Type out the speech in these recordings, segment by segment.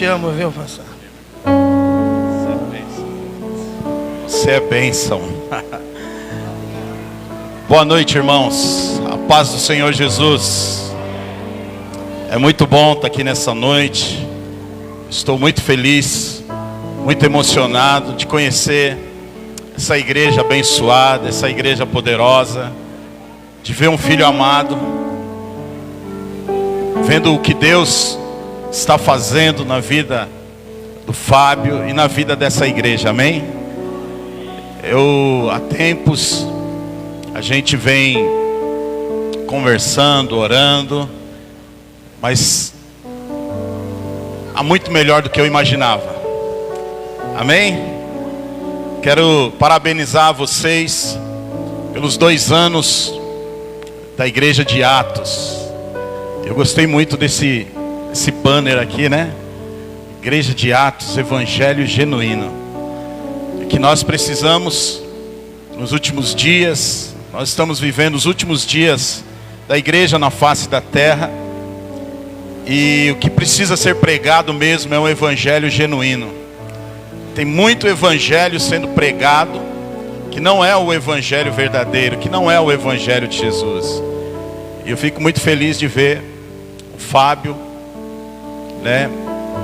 te amo, viu, pastor? Você é bênção. Boa noite, irmãos. A paz do Senhor Jesus. É muito bom estar aqui nessa noite. Estou muito feliz, muito emocionado de conhecer essa igreja abençoada, essa igreja poderosa, de ver um filho amado, vendo o que Deus está fazendo na vida do Fábio e na vida dessa igreja, amém? Há tempos, a gente vem conversando, orando, mas há muito melhor do que eu imaginava, amém? Quero parabenizar vocês pelos 2 anos da igreja de Atos. Eu gostei muito desse banner aqui, né? Igreja de Atos, Evangelho Genuíno. E que nós precisamos, nos últimos dias, nós estamos vivendo os últimos dias da igreja na face da terra. E o que precisa ser pregado mesmo é um evangelho genuíno. Tem muito evangelho sendo pregado que não é o evangelho verdadeiro, que não é o evangelho de Jesus. E eu fico muito feliz de ver o Fábio, né,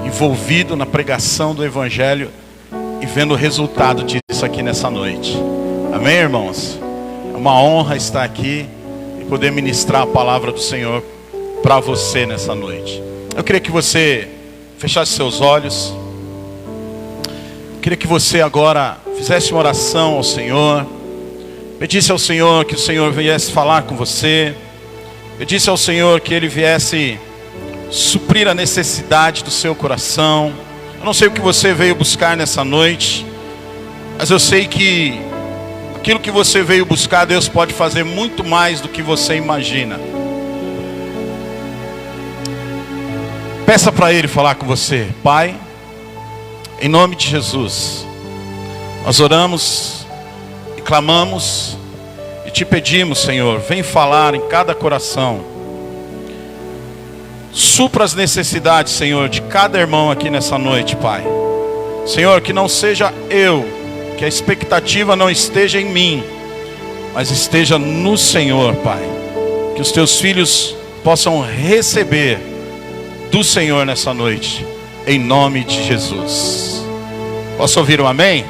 envolvido na pregação do evangelho e vendo o resultado disso aqui nessa noite. Amém, irmãos? É uma honra estar aqui e poder ministrar a palavra do Senhor para você nessa noite. Eu queria que você fechasse seus olhos. Eu queria que você agora fizesse uma oração ao Senhor. Pedisse ao Senhor que o Senhor viesse falar com você. Pedisse ao Senhor que Ele viesse suprir a necessidade do seu coração. Eu não sei o que você veio buscar nessa noite, mas eu sei que aquilo que você veio buscar, Deus pode fazer muito mais do que você imagina. Peça para Ele falar com você. Pai, em nome de Jesus, nós oramos e clamamos e te pedimos, Senhor, vem falar em cada coração. Supra as necessidades, Senhor, de cada irmão aqui nessa noite, Pai. Senhor, que não seja eu, que a expectativa não esteja em mim, mas esteja no Senhor, Pai. Que os teus filhos possam receber do Senhor nessa noite, em nome de Jesus. Posso ouvir um amém?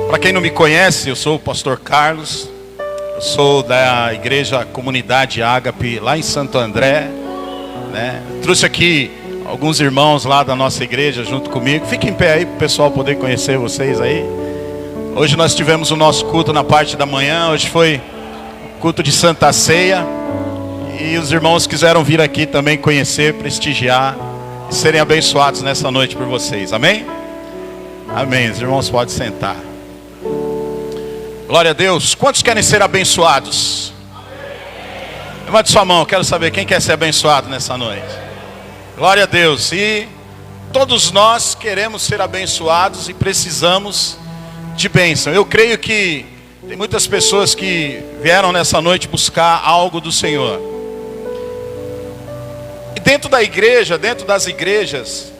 Para quem não me conhece, eu sou o pastor Carlos. Eu sou da igreja Comunidade Ágape, lá em Santo André, né? Trouxe aqui alguns irmãos lá da nossa igreja junto comigo. Fiquem em pé aí para o pessoal poder conhecer vocês aí. Hoje nós tivemos o nosso culto na parte da manhã. Hoje foi culto de Santa Ceia. E os irmãos quiseram vir aqui também conhecer, prestigiar e serem abençoados nessa noite por vocês. Amém? Amém. Os irmãos podem sentar. Glória a Deus. Quantos querem ser abençoados? Levante sua mão, quero saber quem quer ser abençoado nessa noite. Glória a Deus. E todos nós queremos ser abençoados e precisamos de bênção. Eu creio que tem muitas pessoas que vieram nessa noite buscar algo do Senhor. E dentro da igreja, dentro das igrejas,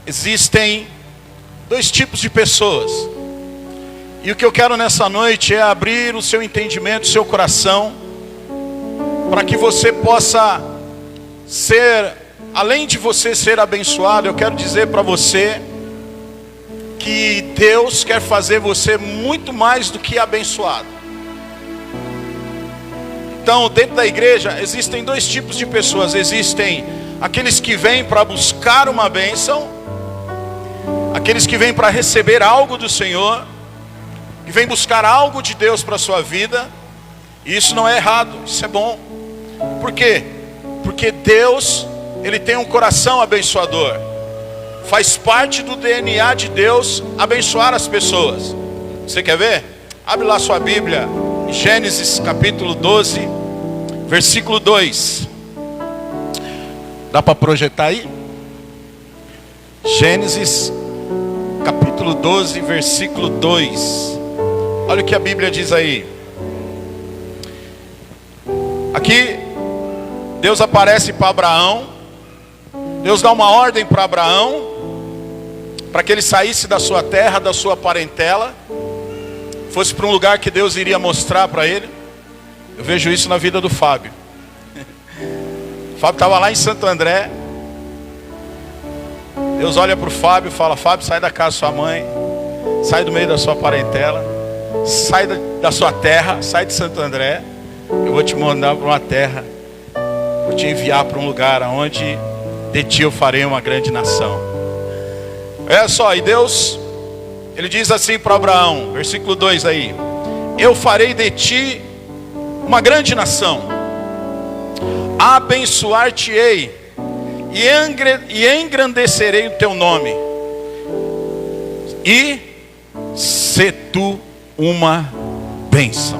existem 2 tipos de pessoas. E o que eu quero nessa noite é abrir o seu entendimento, o seu coração, para que você possa ser, além de você ser abençoado, eu quero dizer para você que Deus quer fazer você muito mais do que abençoado. Então, dentro da igreja, existem 2 tipos de pessoas. Existem aqueles que vêm para buscar uma bênção, aqueles que vêm para receber algo do Senhor, que vem buscar algo de Deus para a sua vida. E isso não é errado, isso é bom. Por quê? Porque Deus, Ele tem um coração abençoador. Faz parte do DNA de Deus abençoar as pessoas. Você quer ver? Abre lá sua Bíblia, Gênesis capítulo 12, versículo 2. Dá para projetar aí? Gênesis capítulo 12, versículo 2. Olha o que a Bíblia diz aí. Aqui Deus aparece para Abraão. Deus dá uma ordem para Abraão, para que ele saísse da sua terra, da sua parentela, fosse para um lugar que Deus iria mostrar para ele. Eu vejo isso na vida do Fábio. O Fábio estava lá em Santo André. Deus olha para o Fábio e fala: Fábio, sai da casa da sua mãe, sai do meio da sua parentela, sai da sua terra, sai de Santo André. Eu vou te mandar para uma terra, vou te enviar para um lugar onde de ti eu farei uma grande nação. Olha só, e Deus, ele diz assim para Abraão, versículo 2 aí: eu farei de ti uma grande nação, abençoar-te-ei e engrandecerei o teu nome, e se tu uma bênção.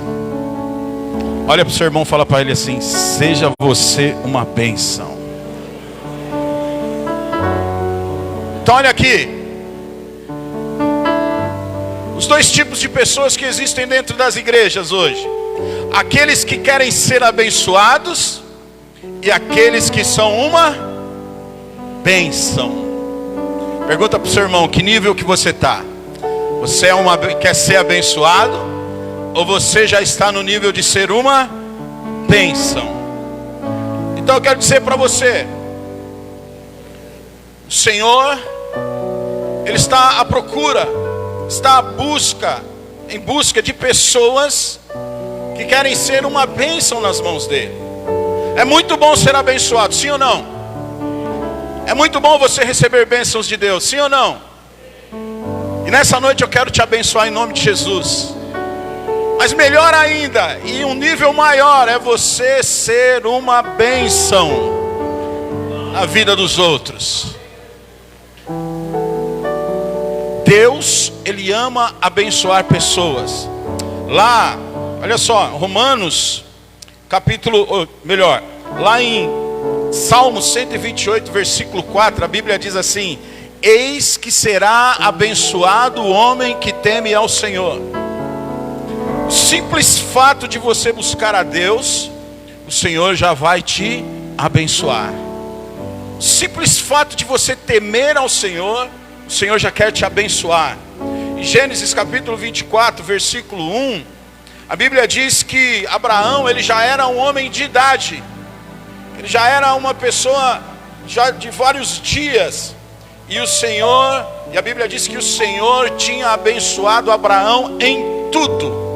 Olha para o seu irmão e fala para ele assim: seja você uma bênção. Então olha aqui, os dois tipos de pessoas que existem dentro das igrejas hoje: aqueles que querem ser abençoados e aqueles que são uma bênção. Pergunta para o seu irmão: que nível que você está? Você quer ser abençoado, ou você já está no nível de ser uma bênção? Então eu quero dizer para você, o Senhor, Ele está à procura, está em busca de pessoas que querem ser uma bênção nas mãos dele. É muito bom ser abençoado, sim ou não? É muito bom você receber bênçãos de Deus, sim ou não? E nessa noite eu quero te abençoar em nome de Jesus. Mas melhor ainda, e um nível maior, é você ser uma bênção na vida dos outros. Deus, Ele ama abençoar pessoas. Lá, olha só, Romanos, lá em Salmo 128, versículo 4, a Bíblia diz assim: eis que será abençoado o homem que teme ao Senhor. O simples fato de você buscar a Deus, o Senhor já vai te abençoar. O simples fato de você temer ao Senhor, o Senhor já quer te abençoar. Em Gênesis capítulo 24, versículo 1, a Bíblia diz que Abraão, ele já era um homem de idade. Ele já era uma pessoa já de vários dias. E a Bíblia diz que o Senhor tinha abençoado Abraão em tudo.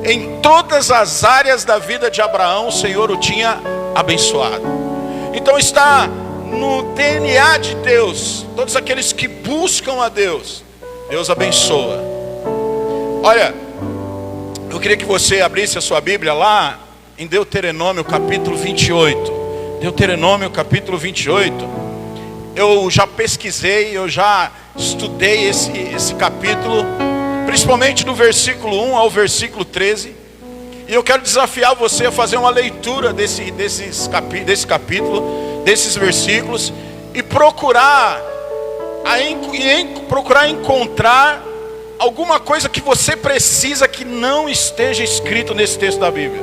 Em todas as áreas da vida de Abraão, o Senhor o tinha abençoado. Então está no DNA de Deus. Todos aqueles que buscam a Deus, Deus abençoa. Olha, eu queria que você abrisse a sua Bíblia lá em Deuteronômio capítulo 28. Deuteronômio capítulo 28. Eu já pesquisei, eu já estudei esse capítulo, principalmente do versículo 1 ao versículo 13. E eu quero desafiar você a fazer uma leitura desse capítulo, desses versículos, e procurar encontrar alguma coisa que você precisa que não esteja escrito nesse texto da Bíblia.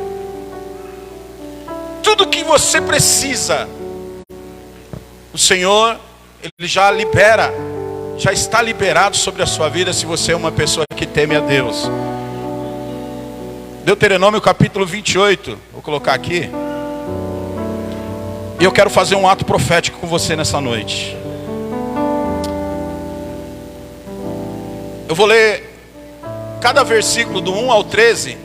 Tudo que você precisa, o Senhor, Ele já está liberado sobre a sua vida, se você é uma pessoa que teme a Deus. Deuteronômio capítulo 28, vou colocar aqui. E eu quero fazer um ato profético com você nessa noite. Eu vou ler cada versículo do 1 ao 13.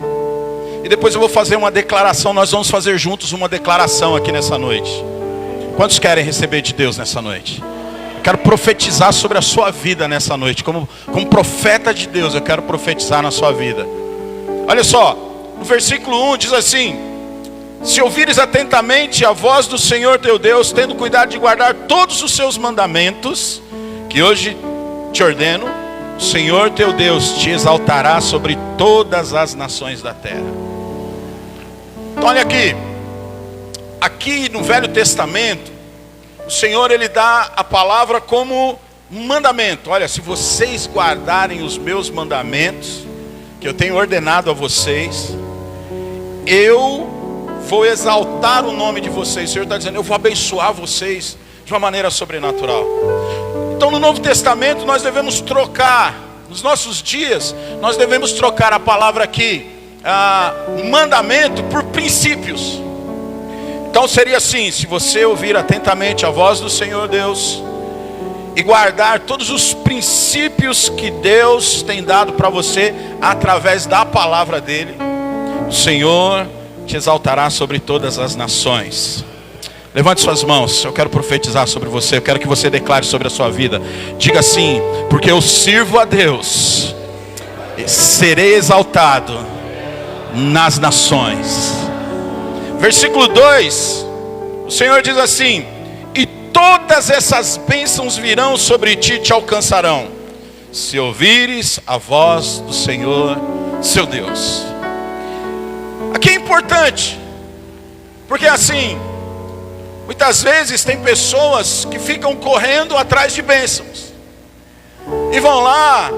E depois eu vou fazer uma declaração. Nós vamos fazer juntos uma declaração aqui nessa noite. Quantos querem receber de Deus nessa noite? Eu quero profetizar sobre a sua vida nessa noite. Como profeta de Deus, eu quero profetizar na sua vida. Olha só, no versículo 1 diz assim: se ouvires atentamente a voz do Senhor teu Deus, tendo cuidado de guardar todos os seus mandamentos, que hoje te ordeno, o Senhor teu Deus te exaltará sobre todas as nações da terra. Então olha aqui no Velho Testamento, o Senhor, Ele dá a palavra como mandamento. Olha, se vocês guardarem os meus mandamentos, que eu tenho ordenado a vocês, eu vou exaltar o nome de vocês. O Senhor está dizendo: eu vou abençoar vocês de uma maneira sobrenatural. Então no Novo Testamento nós devemos trocar, nos nossos dias, nós devemos trocar a palavra aqui, mandamento, por princípios. Então seria assim: se você ouvir atentamente a voz do Senhor Deus e guardar todos os princípios que Deus tem dado para você através da palavra dele, o Senhor te exaltará sobre todas as nações. Levante suas mãos, eu quero profetizar sobre você, eu quero que você declare sobre a sua vida. Diga assim: porque eu sirvo a Deus, serei exaltado nas nações. Versículo 2, o Senhor diz assim: e todas essas bênçãos virão sobre ti e te alcançarão, se ouvires a voz do Senhor, seu Deus. Aqui é importante, porque assim, muitas vezes tem pessoas que ficam correndo atrás de bênçãos, e vão lá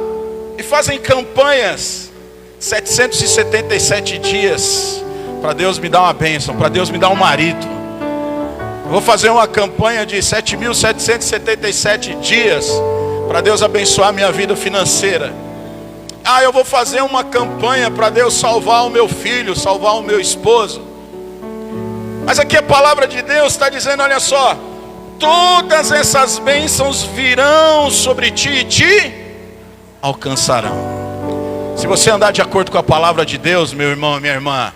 e fazem campanhas, 777 dias, para Deus me dar uma bênção, para Deus me dar um marido. Eu vou fazer uma campanha de 7.777 dias, para Deus abençoar minha vida financeira. Eu vou fazer uma campanha para Deus salvar o meu filho, salvar o meu esposo. Mas aqui a palavra de Deus está dizendo: olha só, todas essas bênçãos virão sobre ti e te alcançarão. Se você andar de acordo com a palavra de Deus, meu irmão e minha irmã,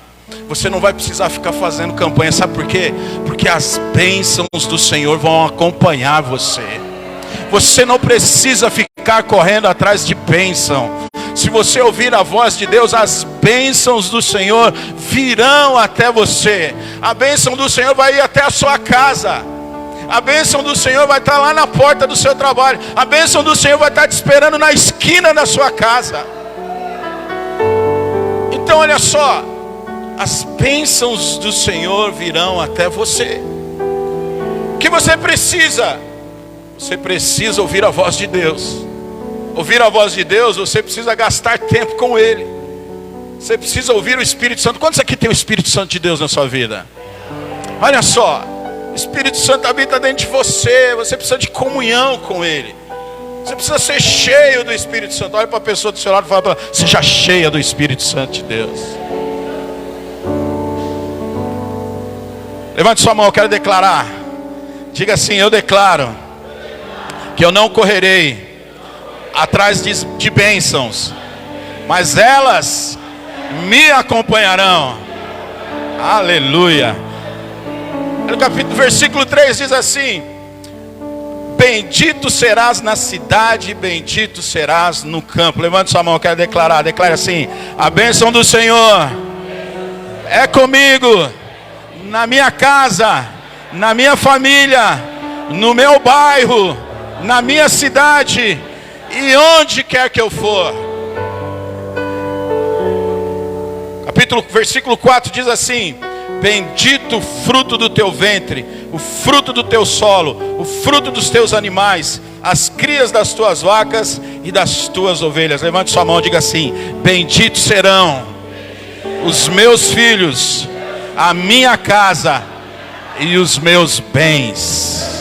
você não vai precisar ficar fazendo campanha. Sabe por quê? Porque as bênçãos do Senhor vão acompanhar você. Você não precisa ficar correndo atrás de bênção. Se você ouvir a voz de Deus, as bênçãos do Senhor virão até você. A bênção do Senhor vai ir até a sua casa. A bênção do Senhor vai estar lá na porta do seu trabalho. A bênção do Senhor vai estar te esperando na esquina da sua casa. Então olha só, as bênçãos do Senhor virão até você. O que você precisa? Você precisa ouvir a voz de Deus. Ouvir a voz de Deus, você precisa gastar tempo com Ele. Você precisa ouvir o Espírito Santo. Quantos aqui tem o Espírito Santo de Deus na sua vida? Olha só, o Espírito Santo habita dentro de você. Você precisa de comunhão com Ele. Você precisa ser cheio do Espírito Santo. Olha para a pessoa do seu lado e fala para ela: seja cheia do Espírito Santo de Deus. Levante sua mão, eu quero declarar. Diga assim: eu declaro que eu não correrei atrás de bênçãos, mas elas me acompanharão. Aleluia. No capítulo, versículo 3 diz assim: bendito serás na cidade, bendito serás no campo. Levante sua mão, eu quero declarar. Declare assim: a bênção do Senhor é comigo, na minha casa, na minha família, no meu bairro, na minha cidade e onde quer que eu for. Versículo 4 diz assim: bendito o fruto do teu ventre, o fruto do teu solo, o fruto dos teus animais, as crias das tuas vacas e das tuas ovelhas. Levante sua mão e diga assim: benditos serão os meus filhos, a minha casa e os meus bens.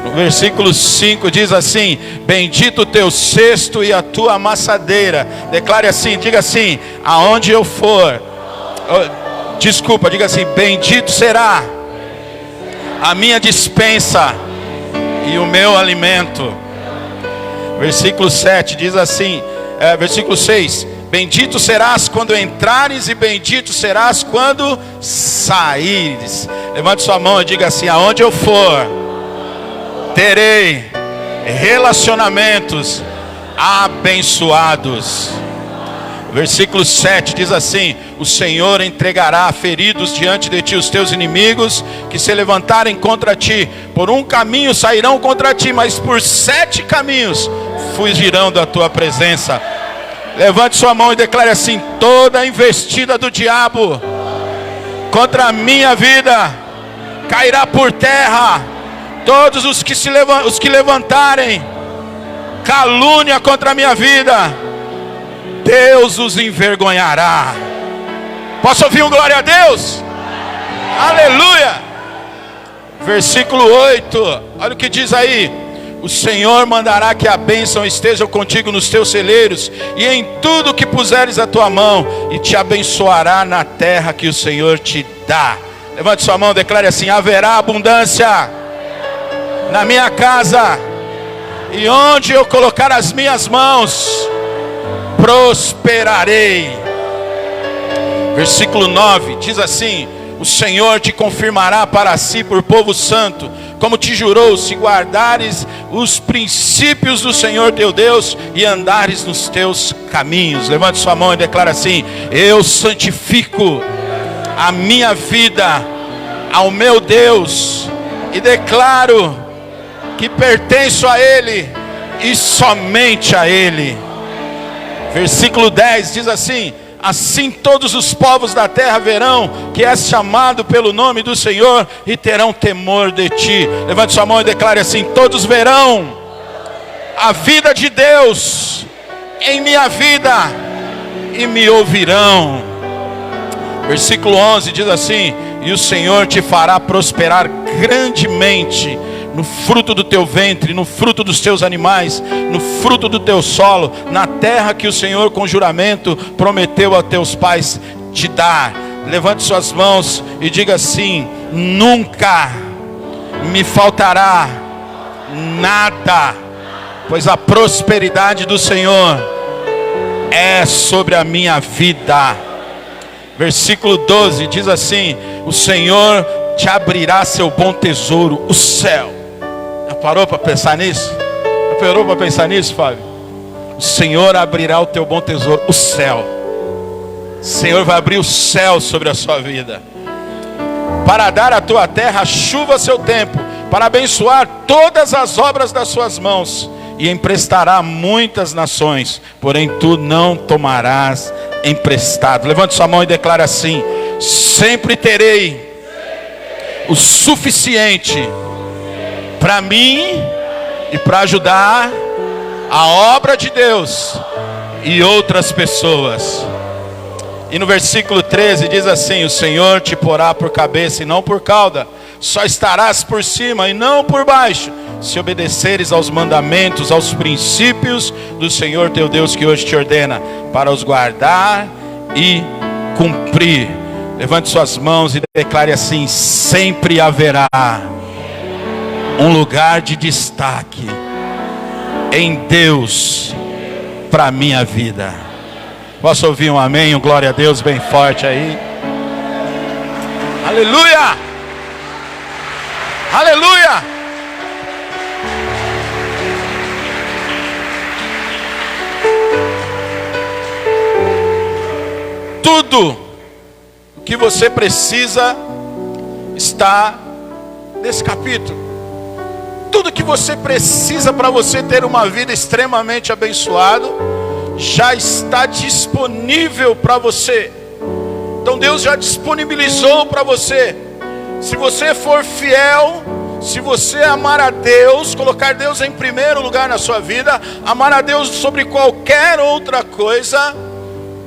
No versículo 5 diz assim: bendito o teu cesto e a tua amassadeira. Declare assim, diga assim: aonde eu for, diga assim: bendito será a minha despensa e o meu alimento. Versículo 7 diz assim, versículo 6: bendito serás quando entrares e bendito serás quando saíres. Levante sua mão e diga assim: aonde eu for, terei relacionamentos abençoados. Versículo 7 diz assim: o Senhor entregará feridos diante de ti os teus inimigos, que se levantarem contra ti. Por um caminho sairão contra ti, mas por 7 caminhos fugirão da tua presença. Levante sua mão e declare assim: toda investida do diabo contra a minha vida cairá por terra. Todos os que levantarem calúnia contra a minha vida, Deus os envergonhará. Posso ouvir um glória a Deus? Aleluia. Versículo 8, olha o que diz aí: o Senhor mandará que a bênção esteja contigo nos teus celeiros e em tudo que puseres a tua mão, e te abençoará na terra que o Senhor te dá. Levante sua mão, declare assim: haverá abundância na minha casa, e onde eu colocar as minhas mãos, prosperarei. Versículo 9 diz assim: o Senhor te confirmará para si por povo santo, como te jurou, se guardares os princípios do Senhor teu Deus e andares nos teus caminhos. Levante sua mão e declara assim: eu santifico a minha vida ao meu Deus, e declaro que pertenço a Ele e somente a Ele. Versículo 10 diz assim: assim todos os povos da terra verão que és chamado pelo nome do Senhor e terão temor de ti. Levante sua mão e declare assim: todos verão a vida de Deus em minha vida e me ouvirão. Versículo 11 diz assim: e o Senhor te fará prosperar grandemente no fruto do teu ventre, no fruto dos teus animais, no fruto do teu solo, na terra que o Senhor com juramento prometeu a teus pais te dar. Levante suas mãos e diga assim: nunca me faltará nada, pois a prosperidade do Senhor é sobre a minha vida. Versículo 12 diz assim: o Senhor te abrirá seu bom tesouro, o céu. Já parou para pensar nisso? Já parou para pensar nisso, Fábio? O Senhor abrirá o teu bom tesouro, o céu. O Senhor vai abrir o céu sobre a sua vida, para dar à tua terra chuva a seu tempo, para abençoar todas as obras das suas mãos, e emprestará a muitas nações, porém tu não tomarás emprestado. Levante sua mão e declara assim: sempre terei o suficiente para mim e para ajudar a obra de Deus e outras pessoas. E no versículo 13 diz assim: o Senhor te porá por cabeça e não por cauda, só estarás por cima e não por baixo, se obedeceres aos mandamentos, aos princípios do Senhor teu Deus, que hoje te ordena, para os guardar e cumprir. Levante suas mãos e declare assim: sempre haverá um lugar de destaque em Deus para a minha vida. Posso ouvir um amém, um glória a Deus bem forte aí? Aleluia! Aleluia! Tudo o que você precisa está nesse capítulo. Tudo que você precisa para você ter uma vida extremamente abençoada já está disponível para você. Então Deus já disponibilizou para você. Se você for fiel, se você amar a Deus, colocar Deus em primeiro lugar na sua vida, amar a Deus sobre qualquer outra coisa,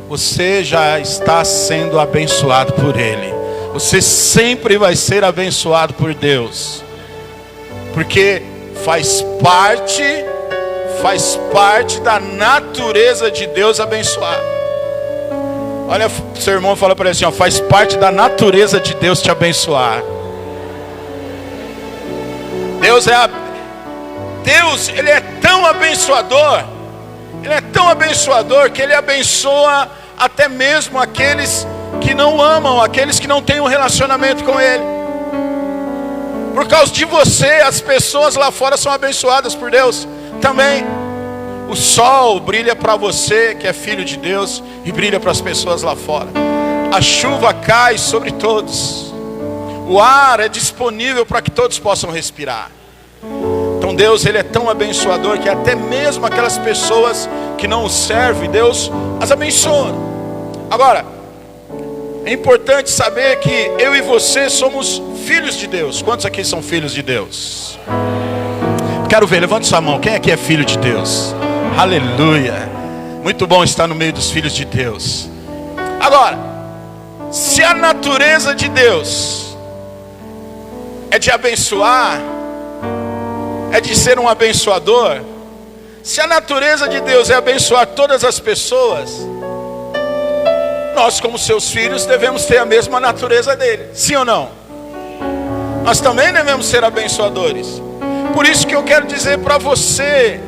você já está sendo abençoado por Ele. Você sempre vai ser abençoado por Deus, porque faz parte da natureza de Deus abençoar. Olha, seu irmão fala para ele assim, ó: faz parte da natureza de Deus te abençoar. Deus, Ele é tão abençoador, Ele é tão abençoador que Ele abençoa até mesmo aqueles que não amam, aqueles que não têm um relacionamento com Ele. Por causa de você, as pessoas lá fora são abençoadas por Deus também. O sol brilha para você que é filho de Deus e brilha para as pessoas lá fora. A chuva cai sobre todos. O ar é disponível para que todos possam respirar. Então Deus, Ele é tão abençoador que até mesmo aquelas pessoas que não o servem, Deus as abençoa. Agora, é importante saber que eu e você somos filhos de Deus. Quantos aqui são filhos de Deus? Quero ver, levante sua mão. Quem aqui é filho de Deus? Aleluia. Muito bom estar no meio dos filhos de Deus. Agora, se a natureza de Deus é de abençoar, é de ser um abençoador, se a natureza de Deus é abençoar todas as pessoas, nós como seus filhos devemos ter a mesma natureza dele, sim ou não? Nós também devemos ser abençoadores. Por isso que eu quero dizer para você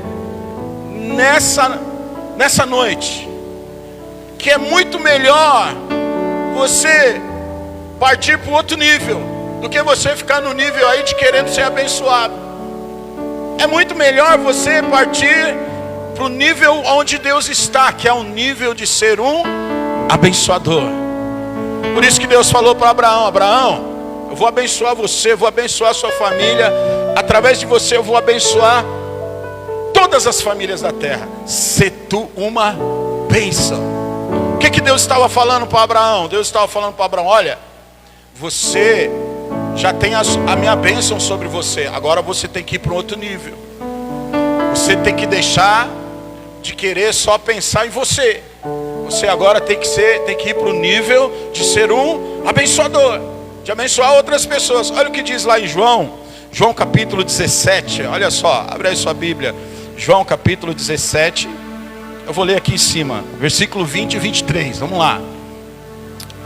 nessa noite, que é muito melhor você partir para outro nível do que você ficar no nível aí de querendo ser abençoado. É muito melhor você partir para o nível onde Deus está, que é o nível de ser um abençoador. Por isso que Deus falou para Abraão: Abraão, eu vou abençoar você, vou abençoar a sua família, através de você eu vou abençoar todas as famílias da terra. Se tu uma bênção. O que Deus estava falando para Abraão? Deus estava falando para Abraão: olha, você já tem a minha bênção sobre você, agora você tem que ir para um outro nível. Você tem que deixar de querer só pensar em você. Você agora tem que ir para o nível de ser um abençoador, de abençoar outras pessoas. Olha o que diz lá em João capítulo 17, olha só, abre aí sua Bíblia, João capítulo 17, eu vou ler aqui em cima, versículo 20 e 23, vamos lá.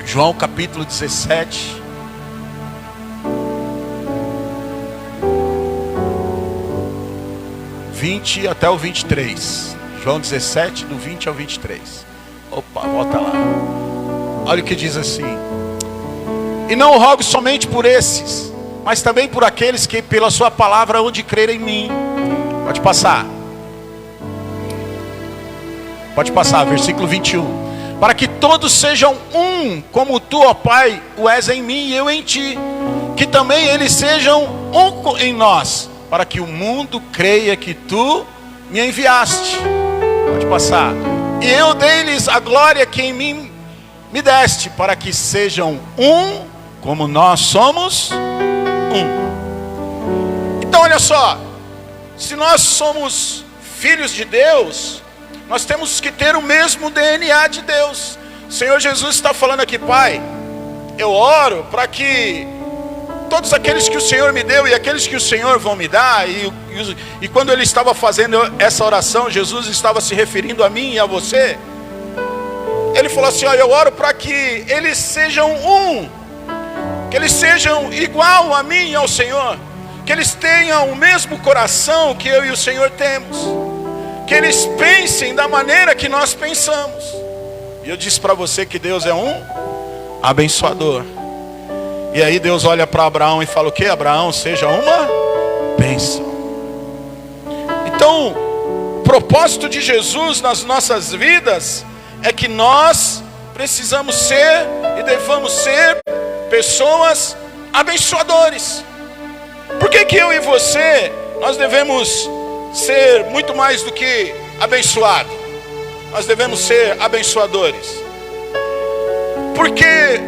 João capítulo 17, até o 23. João 17, do 20 ao 23. Opa, volta lá. Olha o que diz assim: e não rogo somente por esses, mas também por aqueles que pela sua palavra hão de crer em mim. Pode passar. Pode passar, versículo 21. Para que todos sejam um, como tu, ó Pai, o és em mim e eu em ti. Que também eles sejam um em nós, para que o mundo creia que tu me enviaste. Pode passar. E eu dei-lhes a glória que em mim me deste, para que sejam um, como nós somos um. Então olha só, se nós somos filhos de Deus, nós temos que ter o mesmo DNA de Deus. O Senhor Jesus está falando aqui: Pai, eu oro para que todos aqueles que o Senhor me deu e aqueles que o Senhor vão me dar, e quando ele estava fazendo essa oração, Jesus estava se referindo a mim e a você. Ele falou assim: ó, eu oro para que eles sejam um, que eles sejam igual a mim e ao Senhor, que eles tenham o mesmo coração que eu e o Senhor temos, que eles pensem da maneira que nós pensamos. E eu disse para você que Deus é um abençoador. E aí Deus olha para Abraão e fala o quê? Abraão, seja uma bênção. Então, o propósito de Jesus nas nossas vidas é que nós precisamos ser e devamos ser pessoas abençoadores. Por que eu e você, nós devemos ser muito mais do que abençoado? Nós devemos ser abençoadores. Porque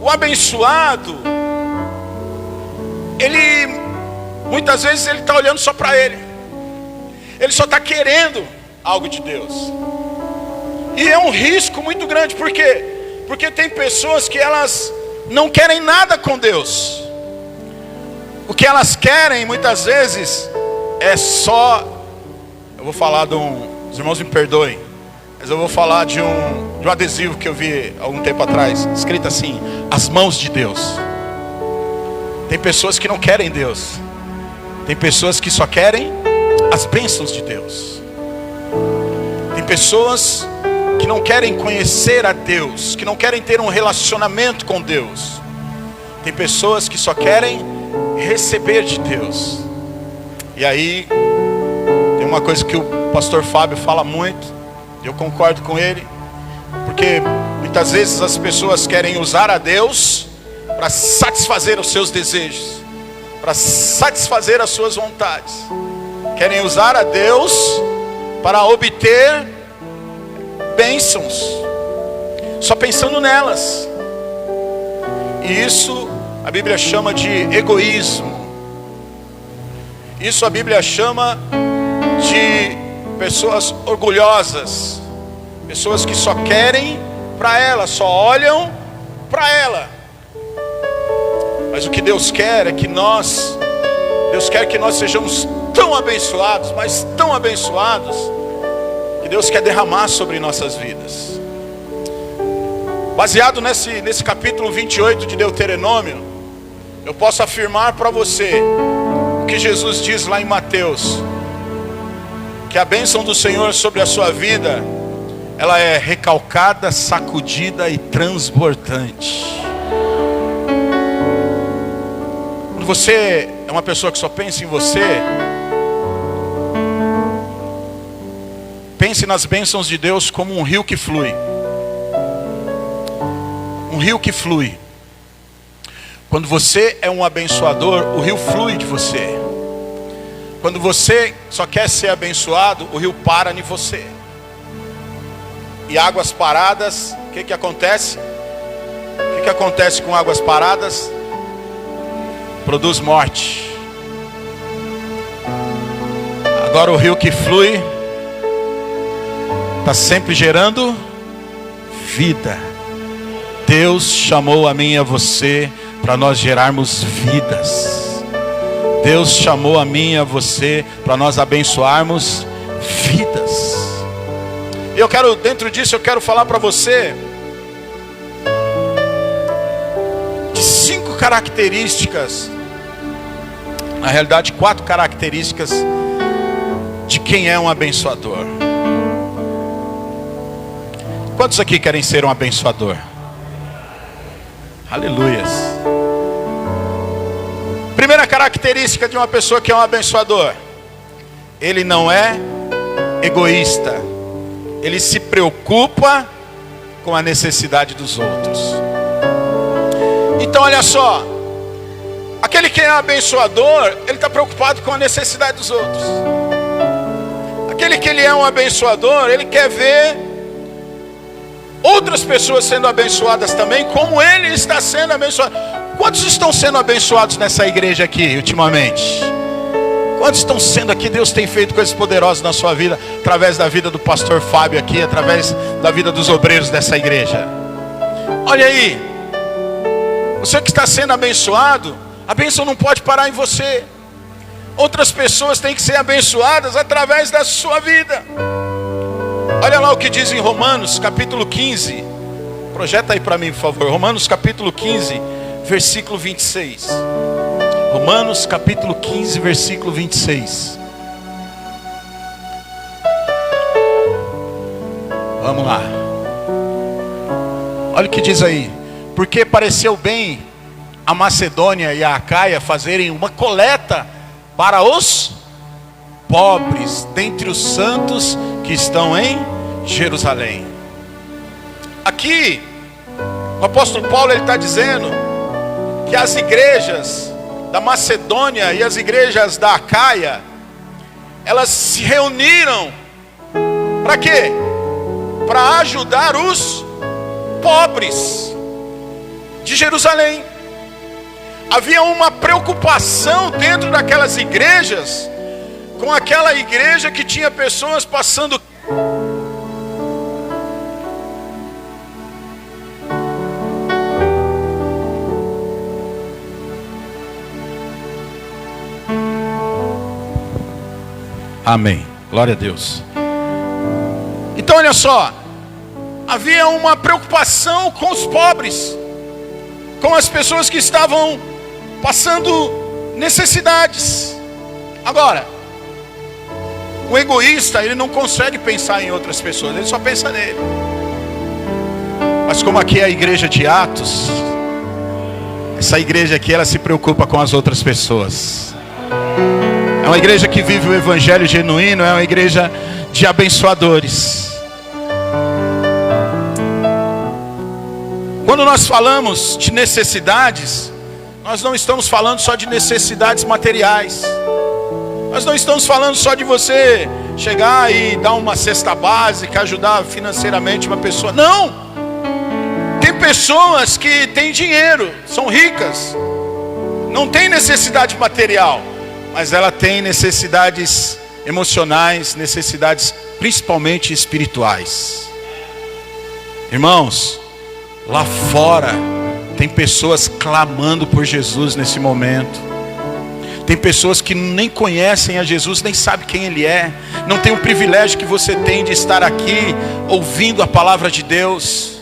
o abençoado, ele muitas vezes ele está olhando só para ele. Ele só está querendo algo de Deus. E é um risco muito grande. Por quê? Porque tem pessoas que elas não querem nada com Deus. O que elas querem muitas vezes é só... Eu vou falar de os irmãos me perdoem, mas eu vou falar de um adesivo que eu vi há algum tempo atrás, escrito assim: as mãos de Deus. Tem pessoas que não querem Deus. Tem pessoas que só querem as bênçãos de Deus. Tem pessoas que não querem conhecer a Deus, que não querem ter um relacionamento com Deus. Tem pessoas que só querem receber de Deus. E aí tem uma coisa que o pastor Fábio fala muito, eu concordo com ele, porque muitas vezes as pessoas querem usar a Deus para satisfazer os seus desejos, para satisfazer as suas vontades. Querem usar a Deus para obter bênçãos, só pensando nelas. E isso a Bíblia chama de egoísmo. Isso a Bíblia chama de pessoas orgulhosas, pessoas que só querem para ela, só olham para ela. Mas o que Deus quer é que Deus quer que nós sejamos tão abençoados, mas tão abençoados, que Deus quer derramar sobre nossas vidas. Baseado nesse capítulo 28 de Deuteronômio, eu posso afirmar para você o que Jesus diz lá em Mateus, que a bênção do Senhor sobre a sua vida, ela é recalcada, sacudida e transbordante. Quando você é uma pessoa que só pensa em você, pense nas bênçãos de Deus como um rio que flui. Um rio que flui. Quando você é um abençoador, o rio flui de você. Quando você só quer ser abençoado, o rio para em você. E águas paradas, o que acontece? O que acontece com águas paradas? Produz morte. Agora o rio que flui está sempre gerando vida. Deus chamou a mim e a você para nós gerarmos vidas. Deus chamou a mim e a você para nós abençoarmos vidas. E dentro disso, eu quero falar para você de 5 características, na realidade 4 características de quem é um abençoador. Quantos aqui querem ser um abençoador? Aleluias. Primeira característica de uma pessoa que é um abençoador: ele não é egoísta. Ele se preocupa com a necessidade dos outros. Então olha só, aquele que é abençoador, ele está preocupado com a necessidade dos outros. Aquele que ele é um abençoador, ele quer ver outras pessoas sendo abençoadas também, como ele está sendo abençoado. Quantos estão sendo abençoados nessa igreja aqui ultimamente? Quantos estão sendo aqui? Deus tem feito coisas poderosas na sua vida, através da vida do pastor Fábio aqui, através da vida dos obreiros dessa igreja. Olha aí, você que está sendo abençoado, a bênção não pode parar em você. Outras pessoas têm que ser abençoadas através da sua vida. Olha lá o que diz em Romanos capítulo 15. Projeta aí para mim, por favor. Romanos capítulo 15, versículo 26. Romanos capítulo 15, versículo 26. Vamos lá. Olha o que diz aí. Porque pareceu bem a Macedônia e a Acaia fazerem uma coleta para os pobres dentre os santos que estão em Jerusalém. Aqui o apóstolo Paulo está dizendo que as igrejas da Macedônia e as igrejas da Acaia, elas se reuniram para quê? Para ajudar os pobres de Jerusalém. Havia uma preocupação dentro daquelas igrejas com aquela igreja que tinha pessoas passando Amém. Glória a Deus. Então olha só, havia uma preocupação com os pobres, com as pessoas que estavam passando necessidades. Agora, o egoísta, ele não consegue pensar em outras pessoas, ele só pensa nele. Mas como aqui é a igreja de Atos, essa igreja aqui, ela se preocupa com as outras pessoas. É uma igreja que vive o evangelho genuíno, é uma igreja de abençoadores. Quando nós falamos de necessidades, nós não estamos falando só de necessidades materiais. Nós não estamos falando só de você chegar e dar uma cesta básica, ajudar financeiramente uma pessoa. Não! Tem pessoas que têm dinheiro, são ricas, não tem necessidade material, mas ela tem necessidades emocionais, necessidades principalmente espirituais. Irmãos, lá fora Tem pessoas clamando por Jesus nesse momento. Tem pessoas que nem conhecem a Jesus, nem sabem quem Ele é. Não tem o privilégio que você tem de estar aqui ouvindo a palavra de Deus.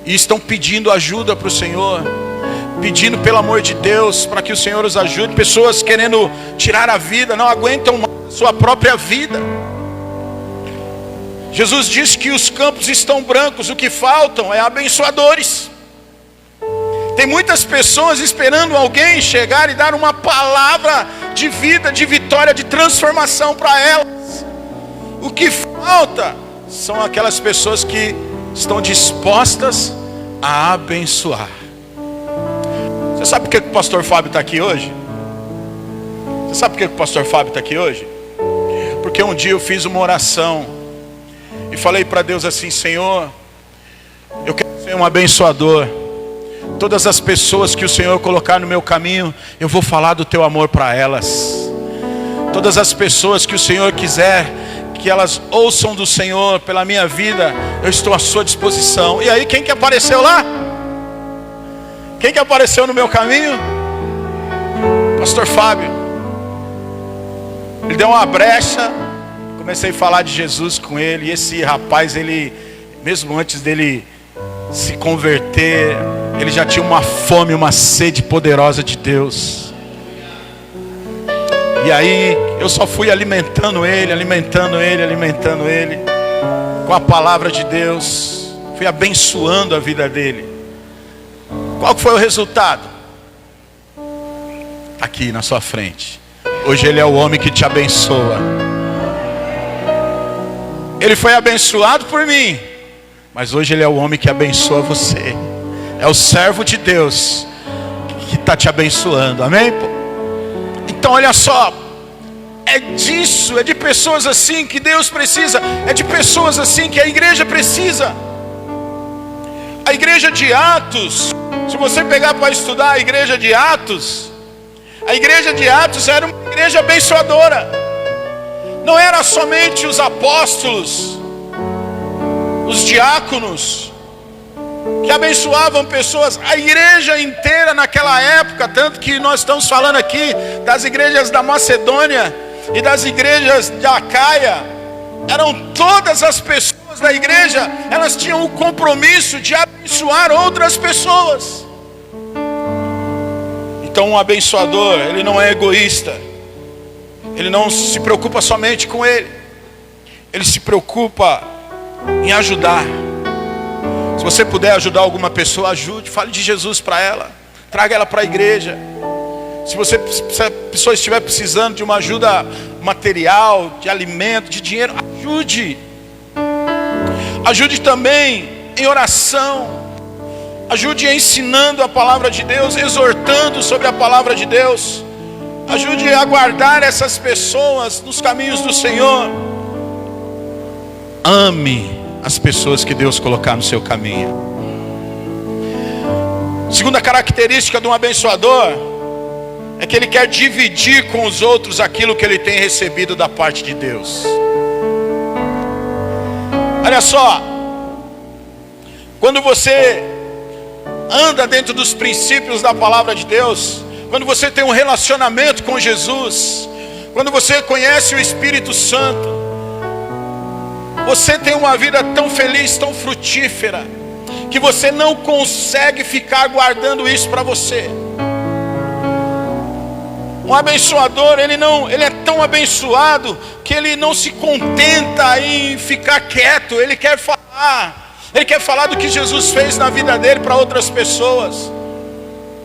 E estão pedindo ajuda para o Senhor, pedindo pelo amor de Deus para que o Senhor os ajude. Pessoas querendo tirar a vida, não aguentam mais a sua própria vida. Jesus disse que os campos estão brancos, o que faltam é abençoadores. Tem muitas pessoas esperando alguém chegar e dar uma palavra de vida, de vitória, de transformação para elas. O que falta são aquelas pessoas que estão dispostas a abençoar. Você sabe por que o pastor Fábio está aqui hoje? Você sabe por que o pastor Fábio está aqui hoje? Porque um dia eu fiz uma oração e falei para Deus assim: Senhor, eu quero ser um abençoador. Todas as pessoas que o Senhor colocar no meu caminho, eu vou falar do teu amor para elas. Todas as pessoas que o Senhor quiser que elas ouçam do Senhor pela minha vida, eu estou à sua disposição. E aí, quem que apareceu lá? Quem que apareceu no meu caminho? Pastor Fábio. Ele deu uma brecha, comecei a falar de Jesus com ele. E esse rapaz, ele, mesmo antes dele se converter, ele já tinha uma fome, uma sede poderosa de Deus. E aí eu só fui alimentando ele com a palavra de Deus. Fui abençoando a vida dele. Qual que foi o resultado? Aqui na sua frente. Hoje ele é o homem que te abençoa. Ele foi abençoado por mim, mas hoje ele é o homem que abençoa você. É o servo de Deus que está te abençoando, amém? Então olha só, é disso, é de pessoas assim que Deus precisa, é de pessoas assim que a igreja precisa. A igreja de Atos, se você pegar para estudar a igreja de Atos era uma igreja abençoadora. Não era somente os apóstolos, os diáconos que abençoavam pessoas. A igreja inteira naquela época, tanto que nós estamos falando aqui das igrejas da Macedônia e das igrejas de Acaia, eram todas as pessoas da igreja, elas tinham o compromisso de abençoar outras pessoas. Então um abençoador, ele não é egoísta, ele não se preocupa somente com ele, ele se preocupa em ajudar. Se você puder ajudar alguma pessoa, ajude, fale de Jesus para ela, traga ela para a igreja. Se a pessoa estiver precisando de uma ajuda material, de alimento, de dinheiro, ajude. Ajude também em oração. Ajude ensinando a palavra de Deus, exortando sobre a palavra de Deus. Ajude a guardar essas pessoas nos caminhos do Senhor. Ame as pessoas que Deus colocar no seu caminho. Segunda característica de um abençoador é que ele quer dividir com os outros aquilo que ele tem recebido da parte de Deus. Olha só, quando você anda dentro dos princípios da palavra de Deus, quando você tem um relacionamento com Jesus, quando você conhece o Espírito Santo, você tem uma vida tão feliz, tão frutífera, que você não consegue ficar guardando isso para você. Um abençoador, ele é tão abençoado que ele não se contenta em ficar quieto, ele quer falar. Ele quer falar do que Jesus fez na vida dele para outras pessoas.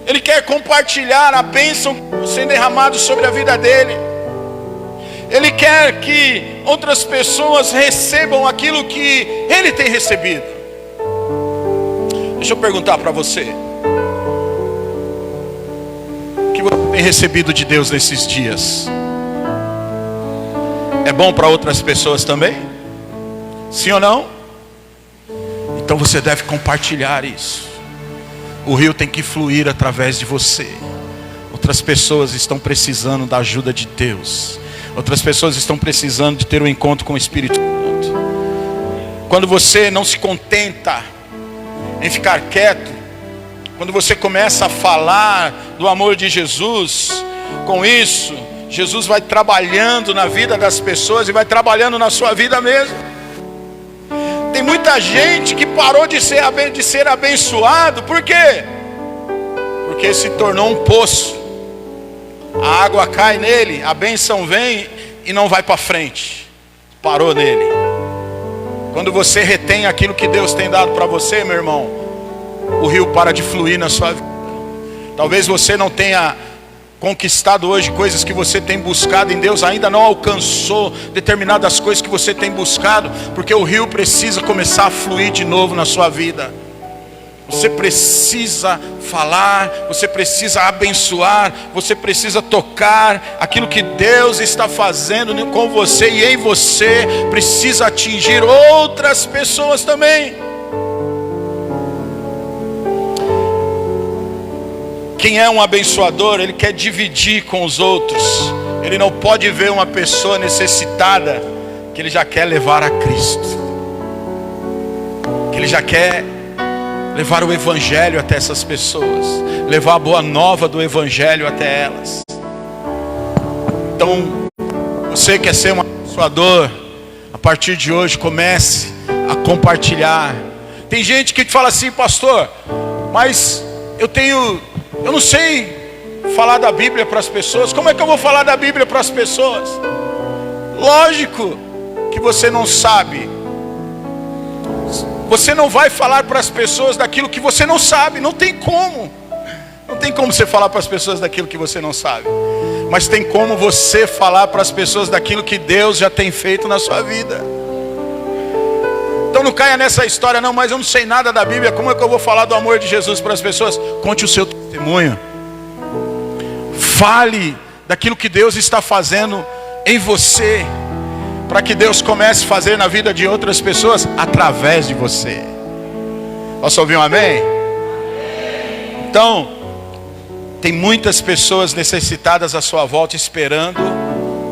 Ele quer compartilhar a bênção sendo derramada sobre a vida dele. Ele quer que outras pessoas recebam aquilo que ele tem recebido. Deixa eu perguntar para você: o que você tem recebido de Deus nesses dias? É bom para outras pessoas também? Sim ou não? Então você deve compartilhar isso. O rio tem que fluir através de você. Outras pessoas estão precisando da ajuda de Deus. Outras pessoas estão precisando de ter um encontro com o Espírito Santo. Quando você não se contenta em ficar quieto, quando você começa a falar do amor de Jesus, com isso, Jesus vai trabalhando na vida das pessoas e vai trabalhando na sua vida mesmo. Tem muita gente que parou de ser abençoado, por quê? Porque se tornou um poço. A água cai nele, a bênção vem e não vai para frente. Parou nele. Quando você retém aquilo que Deus tem dado para você, meu irmão, o rio para de fluir na sua vida. Talvez você não tenha conquistado hoje coisas que você tem buscado em Deus, ainda não alcançou determinadas coisas que você tem buscado, porque o rio precisa começar a fluir de novo na sua vida. Você precisa falar, você precisa abençoar, você precisa tocar. Aquilo que Deus está fazendo com você e em você precisa atingir outras pessoas também. Quem é um abençoador, ele quer dividir com os outros. Ele não pode ver uma pessoa necessitada que ele já quer levar a Cristo, que ele já quer levar o Evangelho até essas pessoas, levar a boa nova do Evangelho até elas. Então, você quer ser um abençoador, a partir de hoje comece a compartilhar. Tem gente que fala assim: pastor, mas eu não sei falar da Bíblia para as pessoas. Como é que eu vou falar da Bíblia para as pessoas? Lógico que você não sabe. Você não vai falar para as pessoas daquilo que você não sabe. Não tem como. Não tem como você falar para as pessoas daquilo que você não sabe. Mas tem como você falar para as pessoas daquilo que Deus já tem feito na sua vida. Então não caia nessa história: não, mas eu não sei nada da Bíblia, como é que eu vou falar do amor de Jesus para as pessoas? Conte o seu testemunho. Fale daquilo que Deus está fazendo em você, para que Deus comece a fazer na vida de outras pessoas através de você. Posso ouvir um amém? Então, tem muitas pessoas necessitadas à sua volta, esperando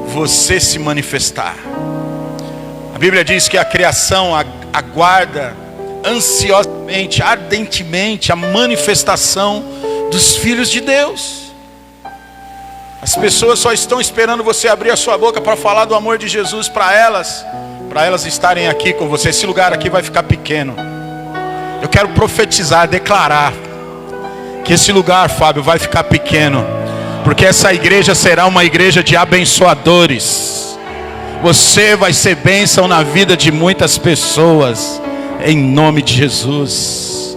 você se manifestar. A Bíblia diz que a criação aguarda ansiosamente, ardentemente a manifestação dos filhos de Deus. As pessoas só estão esperando você abrir a sua boca para falar do amor de Jesus para elas estarem aqui com você. Esse lugar aqui vai ficar pequeno. Eu quero profetizar, declarar que esse lugar, Fábio, vai ficar pequeno, porque essa igreja será uma igreja de abençoadores. Você vai ser bênção na vida de muitas pessoas, em nome de Jesus.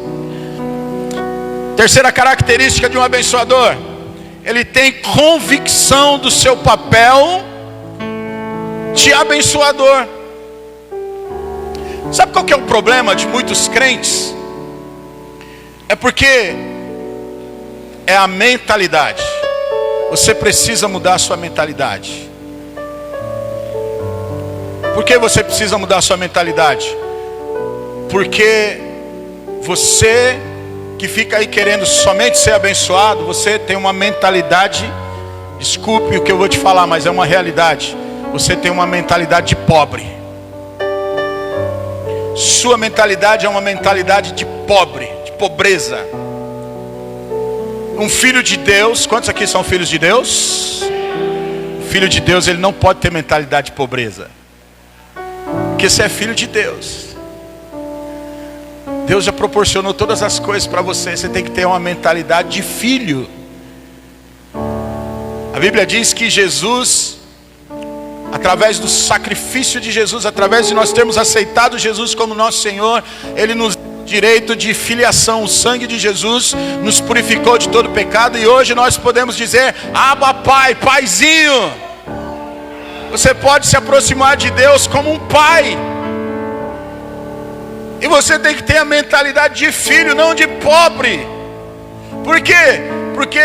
Terceira característica de um abençoador: ele tem convicção do seu papel de abençoador. Sabe qual que é o problema de muitos crentes? É porque é a mentalidade. Você precisa mudar a sua mentalidade. Por que você precisa mudar a sua mentalidade? Porque você que fica aí querendo somente ser abençoado, você tem uma mentalidade, desculpe o que eu vou te falar, mas é uma realidade. Você tem uma mentalidade de pobre. Sua mentalidade é uma mentalidade de pobre, de pobreza. Um filho de Deus, quantos aqui são filhos de Deus? Filho de Deus, ele não pode ter mentalidade de pobreza, porque você é filho de Deus. Deus já proporcionou todas as coisas para você. Você tem que ter uma mentalidade de filho. A Bíblia diz que Jesus, através do sacrifício de Jesus, através de nós termos aceitado Jesus como nosso Senhor, Ele nos deu o direito de filiação. O sangue de Jesus nos purificou de todo pecado, e hoje nós podemos dizer: Abba Pai, Paizinho. Você pode se aproximar de Deus como um pai. E você tem que ter a mentalidade de filho, não de pobre. Por quê? Porque